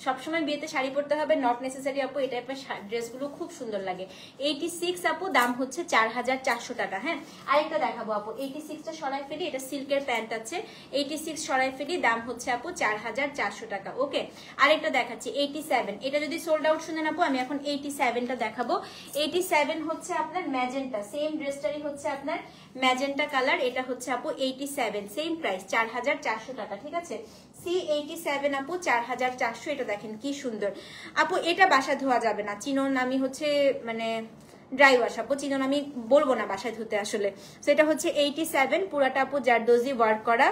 সবসময় বিয়েতে শাড়ি পরতে হবে নট নেসেসারি আপু, এই টাইপের ড্রেসগুলো খুব সুন্দর লাগে। 86 আপু, দাম হচ্ছে 4,400 টাকা। হ্যাঁ আরেকটা দেখাবো আপু, 86টা সরাই ফেলি, এটা সিল্কের প্যান্ট আছে। 86 সরাই ফেলি, দাম হচ্ছে আপু 4,400 টাকা। ওকে আরেকটা দেখাচ্ছি 87। এটা যদি সোল্ড আউট শুনেন আপু, আমি এখন 87টা দেখাবো। 87 হচ্ছে আপনার ম্যাজেন্টা, সেম ড্রেসটারই হচ্ছে আপনার ম্যাজেন্টা কালার। এটা হচ্ছে আপু 87, সেম প্রাইস 4,400 টাকা, ঠিক আছে। C87 আপু 4,400। এটা দেখেন কি সুন্দর আপু, এটা বাসা ধোয়া যাবে না। চিনন আমি হচ্ছে মানে ড্রাই ওয়াশ আপু, চিনন আমি বলবো না বাসায় ধুতে আসলে। সেটা হচ্ছে 87, পুরাটা আপু জারদোজি ওয়ার্ক করা।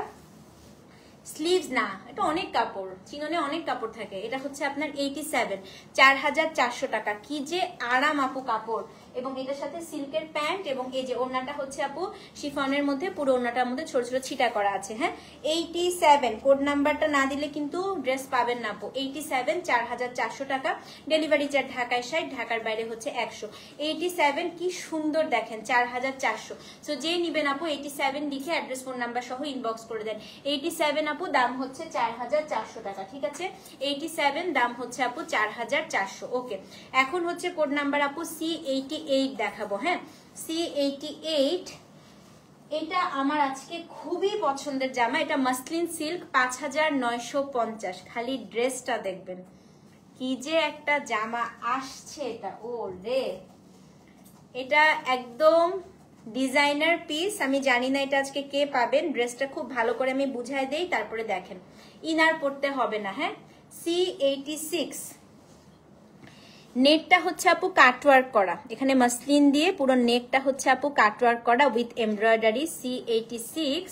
স্লিভস না, এটা অনেক কাপড়, চিননে অনেক কাপড় থাকে। এটা হচ্ছে আপনার 87, 4,400 টাকা। কি যে আরাম আপু কাপড়, এবং এটার সাথে সিল্কের প্যান্ট, এবং এই যে ওড়নাটা হচ্ছে আপু শিফনের মধ্যে, পুরো ওড়নাটার মধ্যে ছোট ছোট ছিটা করা আছে। হ্যাঁ 87, কোড নাম্বারটা না দিলে কিন্তু ড্রেস পাবেন না আপু। 87, 4,400 টাকা। ডেলিভারি চার্জ ঢাকায় 60, ঢাকার বাইরে হচ্ছে 100। 87 কি সুন্দর দেখেন, 4,400। সো যে নিবেন আপু 87 লিখে অ্যাড্রেস ফোন নাম্বার সহ ইনবক্স করে দেন। 87 আপু, দাম হচ্ছে 4,400 টাকা, ঠিক আছে। 87 দাম হচ্ছে আপু 4,400। ওকে এখন হচ্ছে কোড নাম্বার আপু C88 দেখাবো। হ্যাঁ C88, এটা আমার আজকে খুবই পছন্দের জামা। এটা মাসলিন সিল্ক, 5,950। খালি ড্রেসটা দেখবেন কি যে একটা জামা আসছে। এটা ও রে, এটা একদম ডিজাইনার পিস। আমি জানি না এটা আজকে কে পাবেন। ড্রেসটা খুব ভালো করে আমি বুঝাই দেই, তারপরে দেখেন ইনার পড়তে হবে না। হ্যাঁ C86, নেকটা হচ্ছে আপু কাটওয়ার্ক করা, এখানে মাসলিন দিয়ে পুরো নেকটা হচ্ছে আপু কাটওয়ার্ক করা উইথ এমব্রয়ডারি। C86,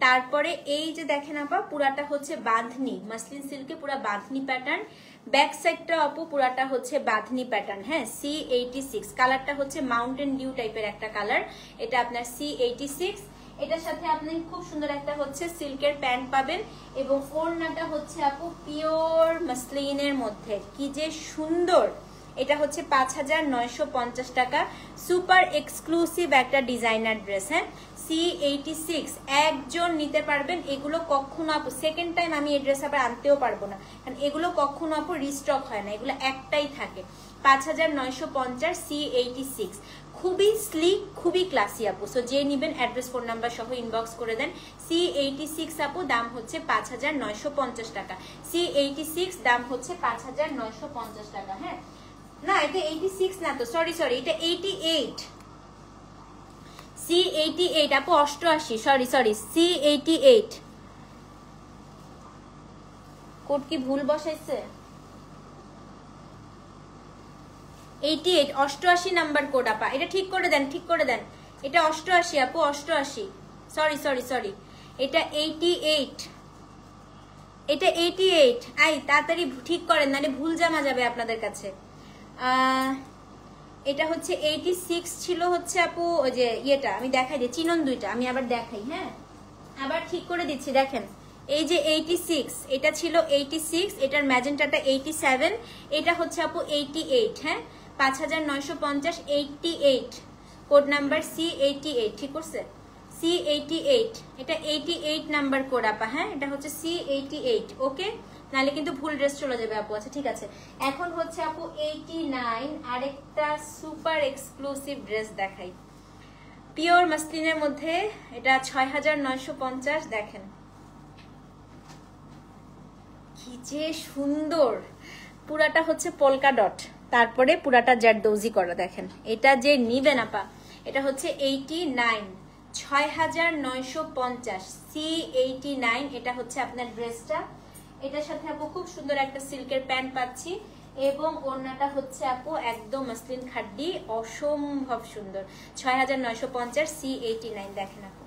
তারপরে এই যে দেখেন আপা পুরাটা হচ্ছে বাঁধনি, মাসলিন সিল্কে পুরা বাঁধনি প্যাটার্ন, ব্যাক সাইডটা আপু পুরাটা হচ্ছে বাঁধনি প্যাটার্ন। হ্যাঁ, C86 কালারটা হচ্ছে মাউন্টেন ডিউ টাইপের একটা কালার, এটা আপনার C86। এটার সাথে আপনি খুব সুন্দর একটা হচ্ছে সিল্কের প্যান্ট পাবেন এবং ওড়নাটা হচ্ছে আপু পিওর মাসলিনের মধ্যে, কি যে সুন্দর। এটা হচ্ছে 5950 টাকা, সুপার এক্সক্লুসিভ একটা ডিজাইনার ড্রেস। হ্যাঁ, C86 একজন নিতে পারবেন। এগুলো কখনো আপু সেকেন্ড টাইম আমি এই ড্রেস আবার আনতেও পারবো না, কারণ এগুলো কখনো আপু রিস্টক হয় না, এগুলো একটাই থাকে। 5950 C86, খুবই স্লিক, খুবই ক্লাসি আপু। সো যে নিবেন অ্যাড্রেস ফোন নাম্বার সহ ইনবক্স করে দেন। C86 আপু দাম হচ্ছে 5950 টাকা, C86 দাম হচ্ছে 5950 টাকা। হ্যাঁ, না এটা 86 না তো, সরি এটা 88, C88 আপু 88, সরি C88 কোড কি ভুল বসাইছে? 88 88 নাম্বার কোড আপা, এটা ঠিক করে দেন এটা 88 আপু, 88, সরি এটা 88, এটা 88। আই তাড়াতাড়ি ঠিক করেন, নাহলে ভুল জামা যাবে আপনাদের কাছে। এটা হচ্ছে 86 ছিল হচ্ছে আপু, ওই যে ইয়েটা আমি দেখাই দিই, চিনন দুইটা আমি আবার দেখাই। হ্যাঁ, আবার ঠিক করে দিচ্ছি, দেখেন এই যে 86, এটা ছিল 86, এটার ম্যাজেন্টাটা 87, এটা হচ্ছে আপু 88। হ্যাঁ, 5950 88, কোড নাম্বার C88, ঠিক করছে? C88, এটা 88 নাম্বার কোড আপা। হ্যাঁ, এটা হচ্ছে C88, ওকে, নাহলে কিন্তু ভুল ড্রেস চলে যাবে আপু। আচ্ছা ঠিক আছে, এখন হচ্ছে আপু 89 আরেকটা সুপার এক্সক্লুসিভ ড্রেস দেখাই, পিওর মাসলিনের মধ্যে, এটা 6950। দেখেন কি যে সুন্দর, পুরাটা হচ্ছে পোলকা ডট, তারপরে পুরাটা জারদৌজি করা। দেখেন এটা যে নিবেন আপা, এটা হচ্ছে 89, 6950 C89, এটা হচ্ছে আপনার ড্রেসটা। এটার সাথে আপু খুব সুন্দর একটা সিল্কের প্যান্ট পাচ্ছি এবং ওড়নাটা হচ্ছে আপু একদম মাসলিন খাড্ডি, অসম্ভব সুন্দর। 6950 C89, দেখেন আপু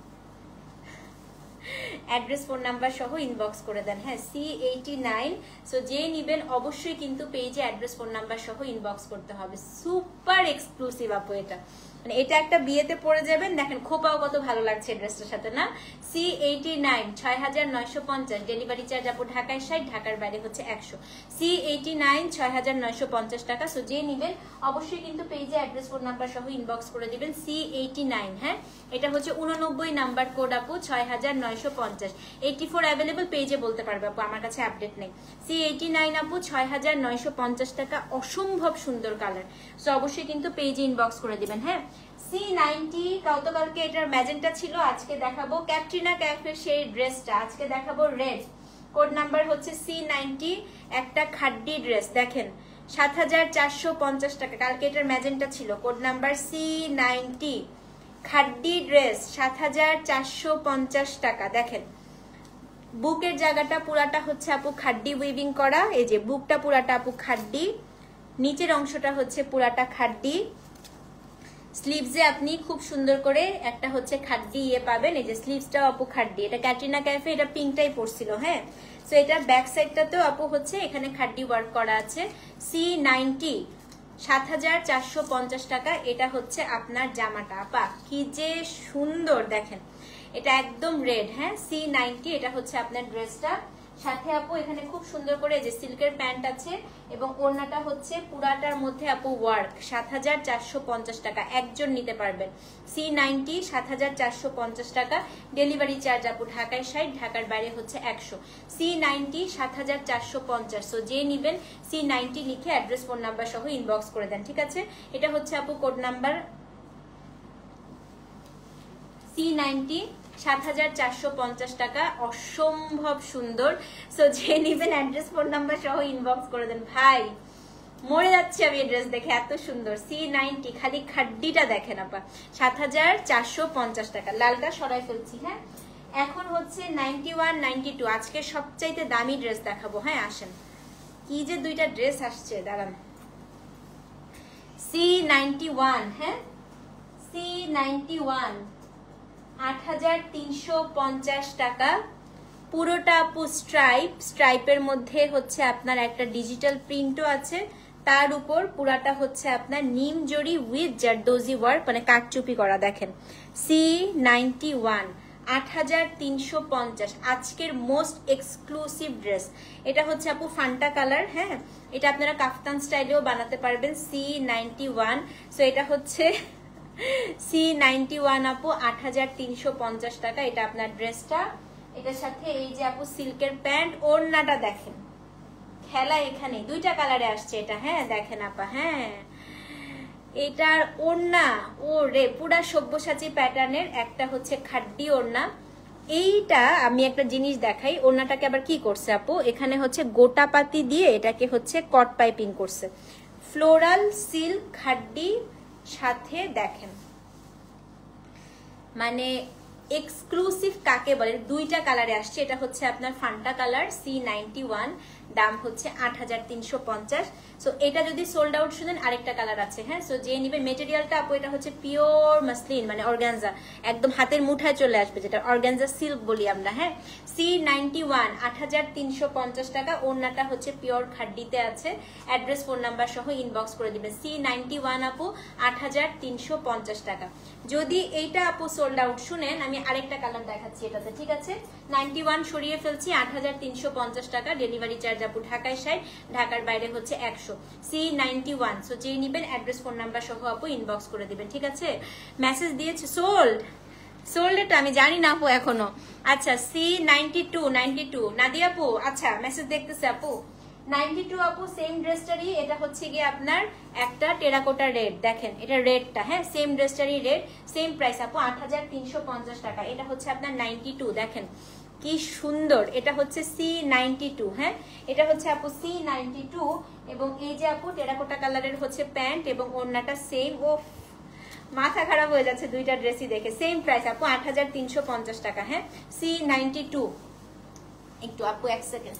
অ্যাড্রেস ফোন নাম্বার সহ ইনবক্স করে দেন। হ্যাঁ, C89। সো যে নিবেন অবশ্যই কিন্তু পেজে অ্যাড্রেস ফোন নাম্বার সহ ইনবক্স করতে হবে। সুপার এক্সক্লুসিভ আপু, এটা মানে এটা একটা বিয়েতে পরে যাবেন। দেখেন খোপাও কত ভালো লাগছে ড্রেসটার সাথে না। C89 6950, ডেলিভারি চার্জ আপু ঢাকায় 60, ঢাকার বাইরে হচ্ছে 100। C89 6950 টাকা। সো যে নিবেন অবশ্যই কিন্তু পেজে অ্যাড্রেস ফোন নাম্বার সহ ইনবক্স করে দিবেন। C89, হ্যাঁ, এটা হচ্ছে 89 নাম্বার কোড আপু, 6950। 84 অ্যাভেলেবল, পেজে বলতে পারবে আপু, আমার কাছে আপডেট নেই। C89 আপু 6950 টাকা, অসম্ভব সুন্দর কালার। সো অবশ্যই কিন্তু পেজে ইনবক্স করে দিবেন। হ্যাঁ, C90 গতকালকে এটার ম্যাজেন্টা ছিল, আজকে দেখাবো ক্যাটরিনা ক্যাফের সেই ড্রেসটা, আজকে দেখাবো রেড। কোড নাম্বার হচ্ছে C90, একটা খাড্ডি ড্রেস। দেখেন 7450 টাকা, কালকে এটার ম্যাজেন্টা ছিল। কোড নাম্বার C90, খাড্ডি ড্রেস 7450 টাকা। দেখেন বুকের জায়গাটা পুরাটা হচ্ছে আপু খাড্ডি উইভিং করা, এই যে বুকটা পুরাটা আপু খাড্ডি, নিচের অংশটা হচ্ছে পুরাটা খাড্ডি। স্লিভসে আপনি খুব সুন্দর করে একটা হচ্ছে খাড্ডি ইয়ে পাবেন, এই যে স্লিভসটাও আপু খাড্ডি, এটা ক্যাটরিনা ক্যাফে, এটা পিঙ্কটাই পড়ছিল। হ্যাঁ, সো এটার ব্যাক সাইডটাতেও আপু হচ্ছে এখানে খাড্ডি ওয়ার্ক করা আছে। C90 7450 টাকা, এটা হচ্ছে আপনার জামাটা আপা, কি যে সুন্দর। দেখেন এটা একদম রেড। হ্যাঁ, C90, এটা হচ্ছে আপনার ড্রেসটা। সাথে আপু এখানে খুব সুন্দর করে যে সিল্কের প্যান্ট আছে এবং ওড়নাটা হচ্ছে পুরাটার মধ্যে আপু ওয়ার্ক। 7450 টাকা, একজন নিতে পারবেন। C90 7450 টাকা, ডেলিভারি চার্জ আপু ঢাকায় 60, ঢাকার বাইরে হচ্ছে 100। C90 7450। সো যে নিবেন C90 লিখে অ্যাড্রেস ফোন নাম্বার সহ ইনবক্স করে দেন, ঠিক আছে? এটা হচ্ছে আপু কোড নাম্বার C90 7450 টাকা, অসম্ভব সুন্দর। সো যে নিবেন অ্যাড্রেস ফোন নাম্বার সহ ইনবক্স করে দেন। ভাই মরে যাচ্ছে আমি এই ড্রেস দেখে, এত সুন্দর। C90, খালি খাড্ডিটা দেখেন আপা, 7450 টাকা। লালটা সরাই ফেলছি। হ্যাঁ, এখন হচ্ছে 91 92, আজকে সবচাইতে দামি ড্রেস দেখাবো। হ্যাঁ আসেন, কি যে দুইটা ড্রেস আসছে, দাঁড়ান। C91, হ্যাঁ C91, 8350 টাকা। পুরোটা আপু স্ট্রাইপের মধ্যে হচ্ছে আপনার একটা ডিজিটাল প্রিন্টও আছে, তার উপর পুরাটা হচ্ছে আপনার নিম জরি উইথ জারদোজি ওয়ার্ক, মানে কাটচুপি করা। দেখেন C91 8350, আজকের মোস্ট এক্সক্লুসিভ ড্রেস। এটা হচ্ছে আপু ফান্টা কালার, হ্যাঁ এটা আপনারা কাফতান স্টাইলেও বানাতে পারবেন। C91, সো এটা হচ্ছে C91 আপু 8350 টাকা, এটা আপনার ড্রেসটা। এটার সাথে এই যে আপু সিল্কের প্যান্ট, ওড়নাটা দেখেন, খেলা এখানে দুইটা কালারে আসছে এটা, হ্যাঁ দেখেন আপা, হ্যাঁ এটার ওড়না ও রে পুরা সব্যসাচী প্যাটার্নের একটা হচ্ছে খাড্ডি ওড়না। এইটা আমি একটা জিনিস দেখাই, ওড়নাটাকে আবার কি করছে আপু, এখানে হচ্ছে গোটা পাতি দিয়ে এটাকে হচ্ছে কট পাইপিং করছে, ফ্লোরাল সিল্ক খাড্ডি সাথে। দেখেন মানে এক্সক্লুসিভ কাকে বলে, দুইটা কালারে আসছে। এটা হচ্ছে আপনার ফান্টা কালার C91, দাম হচ্ছে 8350। সো এটা যদি সোল্ড আউট শুনেন আরেকটা কালার আছে, হ্যাঁ সো যে নিবে। মেটেরিয়ালটা আপু এটা হচ্ছে পিওর মাসলিন, মানে অর্গানজা, একদম হাতের মুঠায় চলে আসবে, যেটা অর্গানজা সিল্ক বলি আমরা, হ্যাঁ। C91 8350 টাকা। ওড়নাটা হচ্ছে পিওর খাড্ডিতে আছে, অ্যাড্রেস ফোন নাম্বার সহ ইনবক্স করে দিবেন। C91 আপু 8350 টাকা। যদি এইটা আপু সোল্ড আউট শুনেন আমি আরেকটা কালার দেখাচ্ছি এটাতে, ঠিক আছে। 91 সরিয়ে ফেলছি, 8350 টাকা। ডেলিভারি চার্জ আপু ঢাকায় 60, ঢাকার বাইরে হচ্ছে 100। C91, সো যে নিবেন অ্যাড্রেস ফোন নাম্বার সহ আপু ইনবক্স করে দিবেন, ঠিক আছে। মেসেজ দিয়েছে সোল্ড এটা আমি জানি না আপু এখনো। আচ্ছা C92 নাদিয়া আপু, আচ্ছা মেসেজ দেখতেছে আপু। 92 আপু সেম ড্রেসটারই, এটা হচ্ছে গিয়ে আপনার একটা টেরাকোটা রেড, দেখেন এটা রেডটা, হ্যাঁ সেম ড্রেসটারই রেড, সেম প্রাইস আপু 8350 টাকা। এটা হচ্ছে আপনার 92, দেখেন কি সুন্দর। এটা হচ্ছে C92, হ্যাঁ এটা হচ্ছে আপু C92। এবং এই যে আপু টেরাকোটা কালারের হচ্ছে প্যান্ট এবং ওড়নাটা সেম। ও মাথা খারাপ হয়ে যাচ্ছে দুইটা ড্রেসই দেখে। সেম প্রাইস আপু 8350 টাকা, হ্যাঁ C92। একটু আপু এক সেকেন্ড,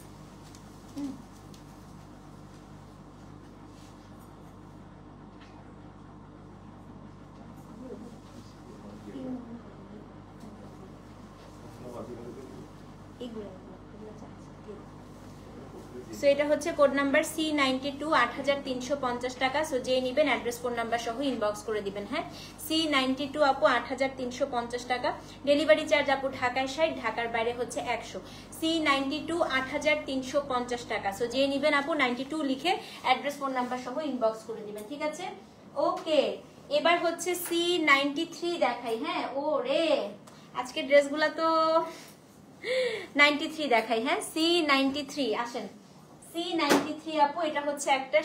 সো এটা হচ্ছে কোড নাম্বার C92 8350 টাকা। সো যে নিবেন অ্যাড্রেস ফোন নাম্বার সহ ইনবক্স করে দিবেন, হ্যাঁ C92 আপু 8350 টাকা। ডেলিভারি চার্জ আপু ঢাকায় 60, ঢাকার বাইরে হচ্ছে 100। C92 8350 টাকা। সো যে নিবেন আপু 92 লিখে অ্যাড্রেস ফোন নাম্বার সহ ইনবক্স করে দিবেন, ঠিক আছে। ওকে এবার হচ্ছে C93 দেখাই, হ্যাঁ ও রে আজকে ড্রেসগুলা তো 93 দেখাই, হ্যাঁ C93 আসেন। C93 আপু এটা হচ্ছে একটা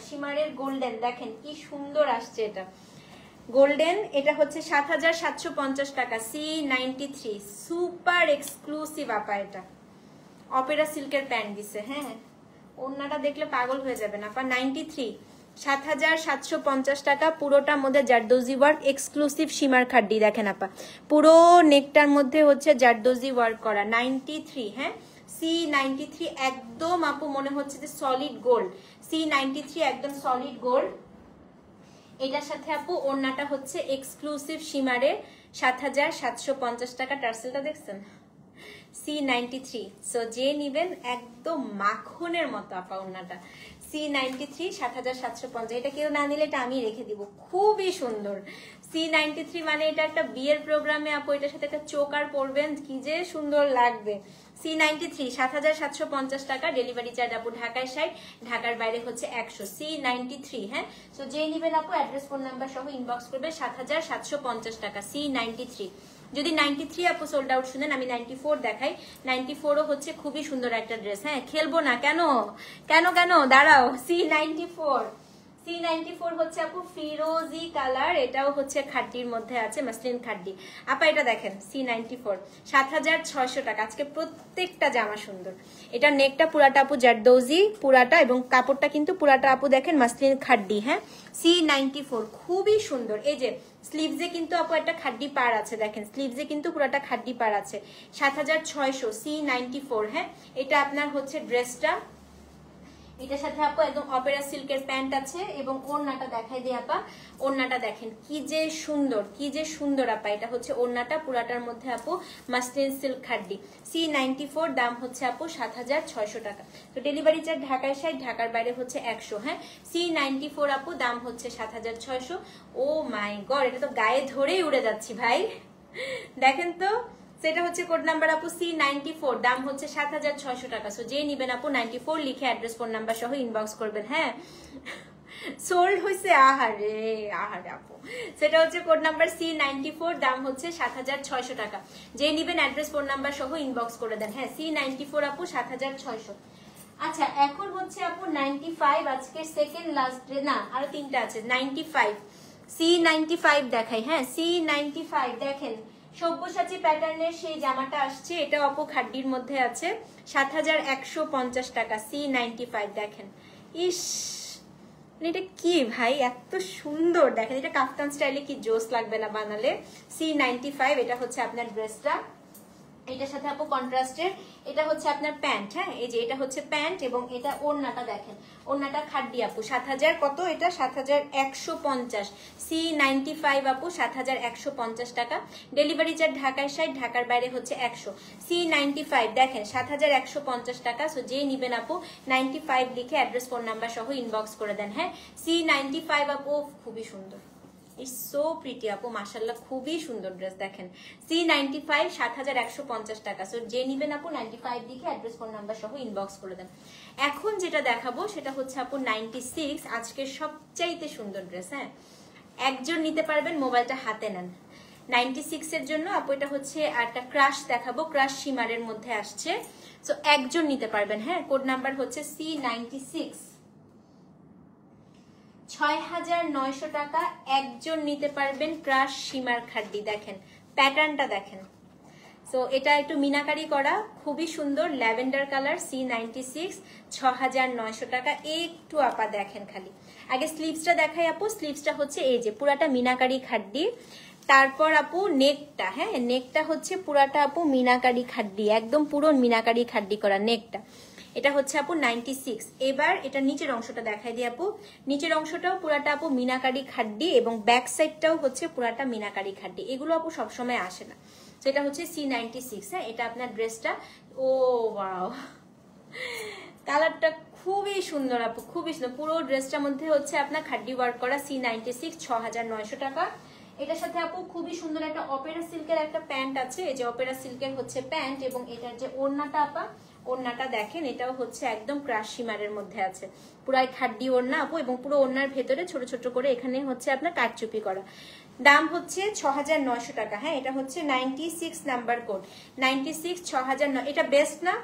শিমারের গোল্ডেন, দেখেন কি সুন্দর আসছে এটা গোল্ডেন। এটা হচ্ছে 7750 টাকা। C93 সুপার এক্সক্লুসিভ আপা, এটা অপেরা সিল্কের প্যান্ট দিছে, হ্যাঁ ওড়নাটা দেখলে পাগল হয়ে যাবেন আপা। 93 7750 টাকা। পুরোটার মধ্যে জারদোজি ওয়ার্ক, এক্সক্লুসিভ শিমার খাড্ডি, দেখেন আপা পুরো নেকটার মধ্যে হচ্ছে জারদোজি ওয়ার্ক করা। 93, হ্যাঁ C93 একদম আপু মনে হচ্ছে যে সলিড গোল্ড। C93 একদম সলিড গোল্ড। এটার সাথে আপু ওড়নাটা হচ্ছে এক্সক্লুসিভ শিমারে 7750 টাকা। টার্সেলটা দেখছেন C93। সো যে নিবেন একদম মাখনের মতো আপা ওড়নাটা। C93 7750। এটা কেউ না নিলে এটা আমি রেখে দিব, খুবই সুন্দর। C93 মানে এটা একটা বিয়ের প্রোগ্রামে আপু এটার সাথে একটা চোকার পরবেন, কি যে সুন্দর লাগবে। C93 7750 টাকা। ডেলিভারি চার্জ আপু ঢাকায় 60, ঢাকার বাইরে হচ্ছে 100। C93, হ্যাঁ সো যে নিবেন আপু অ্যাড্রেস ফোন নাম্বার সহ ইনবক্স করবে। 7750 টাকা C93। যদি 93 আপু সোল্ড আউট শুনেন আমি 94 দেখাই। 94ও হচ্ছে খুবই সুন্দর একটা ড্রেস, হ্যাঁ খেলবো না কেন কেন কেন দাঁড়াও। C94 হচ্ছে আপু ফিরোজি কালার, এটাও হচ্ছে খাড্ডির মধ্যে আছে, মাসলিন খাড্ডি আপা। এটা দেখেন C94 7600 টাকা। আজকে প্রত্যেকটা জামা সুন্দর। এটা নেকটা পুরাটা আপু জারদৌজি পুরাটা, এবং কাপড়টা কিন্তু পুরাটা আপু দেখেন মাসলিন খাড্ডি, হ্যাঁ C94 খুবই সুন্দর। এই যে স্লিভসে কিন্তু আপু একটা খাড্ডি পার আছে, দেখেন স্লিভসে কিন্তু পুরাটা খাড্ডি পার আছে। 7600 C94, হ্যাঁ এটা আপনার হচ্ছে ড্রেসটা। এটার সাথে আপু একদম অপেরা সিল্কের প্যান্ট আছে এবং ওড়নাটা দেখাই দিই আপা। ওড়নাটা দেখেন কি যে সুন্দর, কি যে সুন্দর আপা। এটা হচ্ছে ওড়নাটা, পুরাটার মধ্যে আপু মাসলিন সিল্ক খাড্ডি। C94 দাম হচ্ছে আপু 7600 টাকা। তো ডেলিভারি চার্জ ঢাকায় 60, ঢাকার বাইরে হচ্ছে 100। হ্যাঁ, C94 আপু দাম হচ্ছে 7600। ও মাই গড, এটা তো গায়ে ধরেই উড়ে যাচ্ছি ভাই, দেখেন তো। সেটা হচ্ছে কোড নাম্বার আপু C94, দাম হচ্ছে 7600 টাকা। সো যে নিবেন আপু 94 লিখে অ্যাড্রেস ফোন নাম্বার সহ ইনবক্স করবেন। হ্যাঁ, সোল্ড হয়েছে। আহারে আহারে আপু, সেটা হচ্ছে কোড নাম্বার C94, দাম হচ্ছে 7600 টাকা। যে নিবেন অ্যাড্রেস ফোন নাম্বার সহ ইনবক্স করে দেন। হ্যাঁ, C94 আপু 7600। আচ্ছা, এখন হচ্ছে আপু 95, আজকে সেকেন্ড লাস্ট ডে, না আরো তিনটা আছে। 95 C95 দেখাই। হ্যাঁ, C95 দেখেন সব্যসাচী প্যাটার্নের সেই জামাটা আসছে, এটা আপু খাড্ডির মধ্যে আছে, 7150 টাকা। C95 দেখেন, ইস এটা কি ভাই, এত সুন্দর দেখেন। এটা কাফতান স্টাইলে কি জোস লাগবে না বানালে। C95, এটা হচ্ছে আপনার ড্রেসটা, এটার সাথে আপু কন্ট্রাস্টের এটা হচ্ছে আপনার প্যান্ট। হ্যাঁ, এই যে এটা হচ্ছে প্যান্ট এবং এটা ওড়নাটা দেখেন, ওড়নাটা খাড্ডি আপু। 7000 কত এটা, 7150। C95 আপু 7150 টাকা। ডেলিভারি চার্জ ঢাকায় 60, ঢাকার বাইরে হচ্ছে 100। C95 দেখেন 7150 টাকা। সো যে নিবেন আপু 95 লিখে অ্যাড্রেস ফোন নাম্বার সহ ইনবক্স করে দেন। হ্যাঁ, C95 আপু খুবই সুন্দর, ইটস সো প্রিটি আপু, মাশাআল্লাহ খুবই সুন্দর ড্রেস দেখেন। C95 7150 টাকা। সো যে নিবেন আপু 95 লিখে অ্যাড্রেস ফোন নাম্বার সহ ইনবক্স করে দেন। এখন যেটা দেখাবো সেটা হচ্ছে আপু 96, আজকের সবচাইতে সুন্দর ড্রেস। হ্যাঁ, একজন নিতে পারবেন, মোবাইলটা হাতে নেন। 96 এর জন্য আপু এটা হচ্ছে একটা ক্রাশ দেখাবো, ক্রাশ শিমারের মধ্যে আসছে। সো একজন নিতে পারবেন। হ্যাঁ, কোড নাম্বার হচ্ছে C96, 6900 টাকা। একজন নিতে পারবেন, ক্রাশ শিমার খাড্ডি দেখেন, প্যাটার্নটা দেখেন। সো এটা একটু মিনাকারি করা, খুবই সুন্দর, ল্যাভেন্ডার কালার। C96, 6900 টাকা। একটু আপা দেখেন খালি, আগে স্লিভসটা দেখাই আপু। স্লিভসটা হচ্ছে এই যে পুরাটা মিনাকারি খাড্ডি, তারপর আপু নেকটা। হ্যাঁ, নেকটা হচ্ছে পুরাটা আপু মিনাকারি খাড্ডি, একদম পুরো মিনাকারি খাড্ডি করা নেকটা। এটা হচ্ছে আপু 96। এবার এটা নিচের অংশটা দেখাই দিই আপু। নিচের অংশটাও পুরাটা আপু মিনাকারি খাড্ডি এবং ব্যাক সাইডটাও হচ্ছে পুরাটা মিনাকারি খাড্ডি। এগুলো আপু সবসময় আসে না। সেটা হচ্ছে C96। হ্যাঁ, এটা আপনার ড্রেসটা। ও ওয়াও, কালারটা খুবই সুন্দর আপু, খুবই সুন্দর। পুরো ড্রেসটার মধ্যে হচ্ছে আপনার খাড্ডি ওয়ার্ক করা। C96, 6900 টাকা। এটার সাথে আপু খুবই সুন্দর একটা অপেরা সিল্কের একটা প্যান্ট আছে। এই যে অপেরা সিল্কের হচ্ছে প্যান্ট এবং এটার যে ওড়নাটা আপা, ওড়নাটা দেখেন, এটাও হচ্ছে একদম ক্রাশ শিমারের মধ্যে আছে, পুরাই খাড্ডি ওড়না আপু। এবং পুরো ওড়নার ভেতরে ছোট ছোট করে এখানে হচ্ছে আপনার কাটচুপি করা। দাম হচ্ছে 6900 টাকা। হ্যাঁ, এটা হচ্ছে 96 নাম্বার কোড, 96, 6009। এটা বেস্ট না,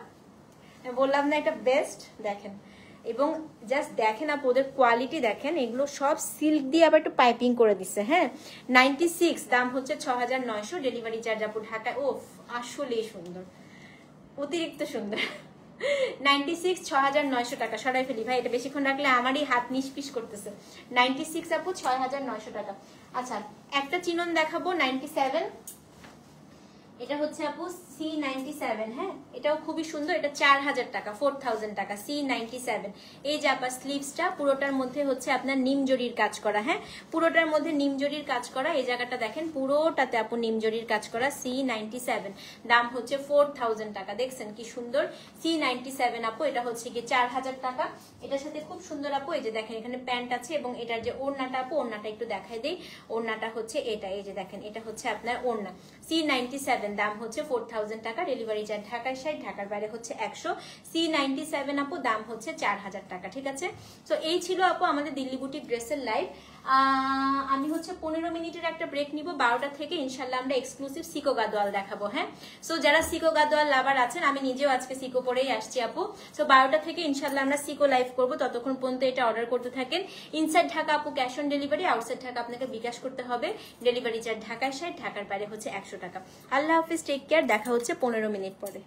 বললাম না এটা বেস্ট। দেখেন এবং জাস্ট দেখেন আপু ওদের কোয়ালিটি দেখেন, এগুলো সব সিল্ক দিয়ে আবার একটু পাইপিং করে দিচ্ছে। হ্যাঁ, 96, দাম হচ্ছে 6900। ডেলিভারি চার্জ আপু ঢাকায়। ওফ, আসলেই সুন্দর, অতিরিক্ত সুন্দর। 96, 6900 টাকা। সরাই ফেলি ভাই, এটা বেশিক্ষণ রাখলে আমারই হাত নিষ্পিস করতেছে। 96 আপু 6900 টাকা। আচ্ছা, একটা চিনন দেখাবো 97। এটা হচ্ছে আপু C97। হ্যাঁ, এটাও খুবই সুন্দর, এটা 4000 টাকা, 4000 টাকা। C97। এই যে আপা স্লিভসটা পুরোটার মধ্যে হচ্ছে আপনার নিমজরির কাজ করা। হ্যাঁ, পুরোটার মধ্যে নিমজরির কাজ করা। এই জায়গাটা দেখেন পুরোটাতে আপু নিমজরির কাজ করা। C97, দাম হচ্ছে 4000 টাকা। দেখছেন কি সুন্দর, C97 আপু। এটা হচ্ছে কি 4000 টাকা। এটার সাথে খুব সুন্দর আপু এই যে দেখেন এখানে প্যান্ট আছে এবং এটার যে ওড়নাটা আপু, ওড়নাটা একটু দেখাই দেই। ওড়নাটা হচ্ছে এটা, এই যে দেখেন এটা হচ্ছে আপনার ওড়না। C97, দাম হচ্ছে 4000 টাকা। ডেলিভারি চার্জ ঢাকায় 60, ঢাকার বাইরে হচ্ছে 100। C97 আপু, দাম হচ্ছে 4000 টাকা। ঠিক আছে, তো এই ছিল আপু আমাদের দিল্লি বুটিক ড্রেসের লাইভ। আমি হচ্ছে 15 মিনিটের একটা ব্রেক নিব। 12টা থেকে ইনশাল্লাহ আমরা এক্সক্লুসিভ সিকো গাদোয়াল দেখাবো। হ্যাঁ, সো যারা সিকো গাদোয়াল লাভার আছেন, আমি নিজেও আজকে সিকো পরেই আসছি আপু। সো 12টা থেকে ইনশাল্লাহ আমরা সিকো লাইভ করবো, ততক্ষণ পর্যন্ত এটা অর্ডার করতে থাকেন। ইনসাইড ঢাকা আপু cash on delivery, outside Dhaka আপনাকে বিকাশ করতে হবে। ডেলিভারি চার্জ ঢাকায় 60, ঢাকার বাইরে হচ্ছে 100 টাকা। আল্লাহ হাফিজ, টেক কেয়ার, দেখা হচ্ছে 15 মিনিট পরে।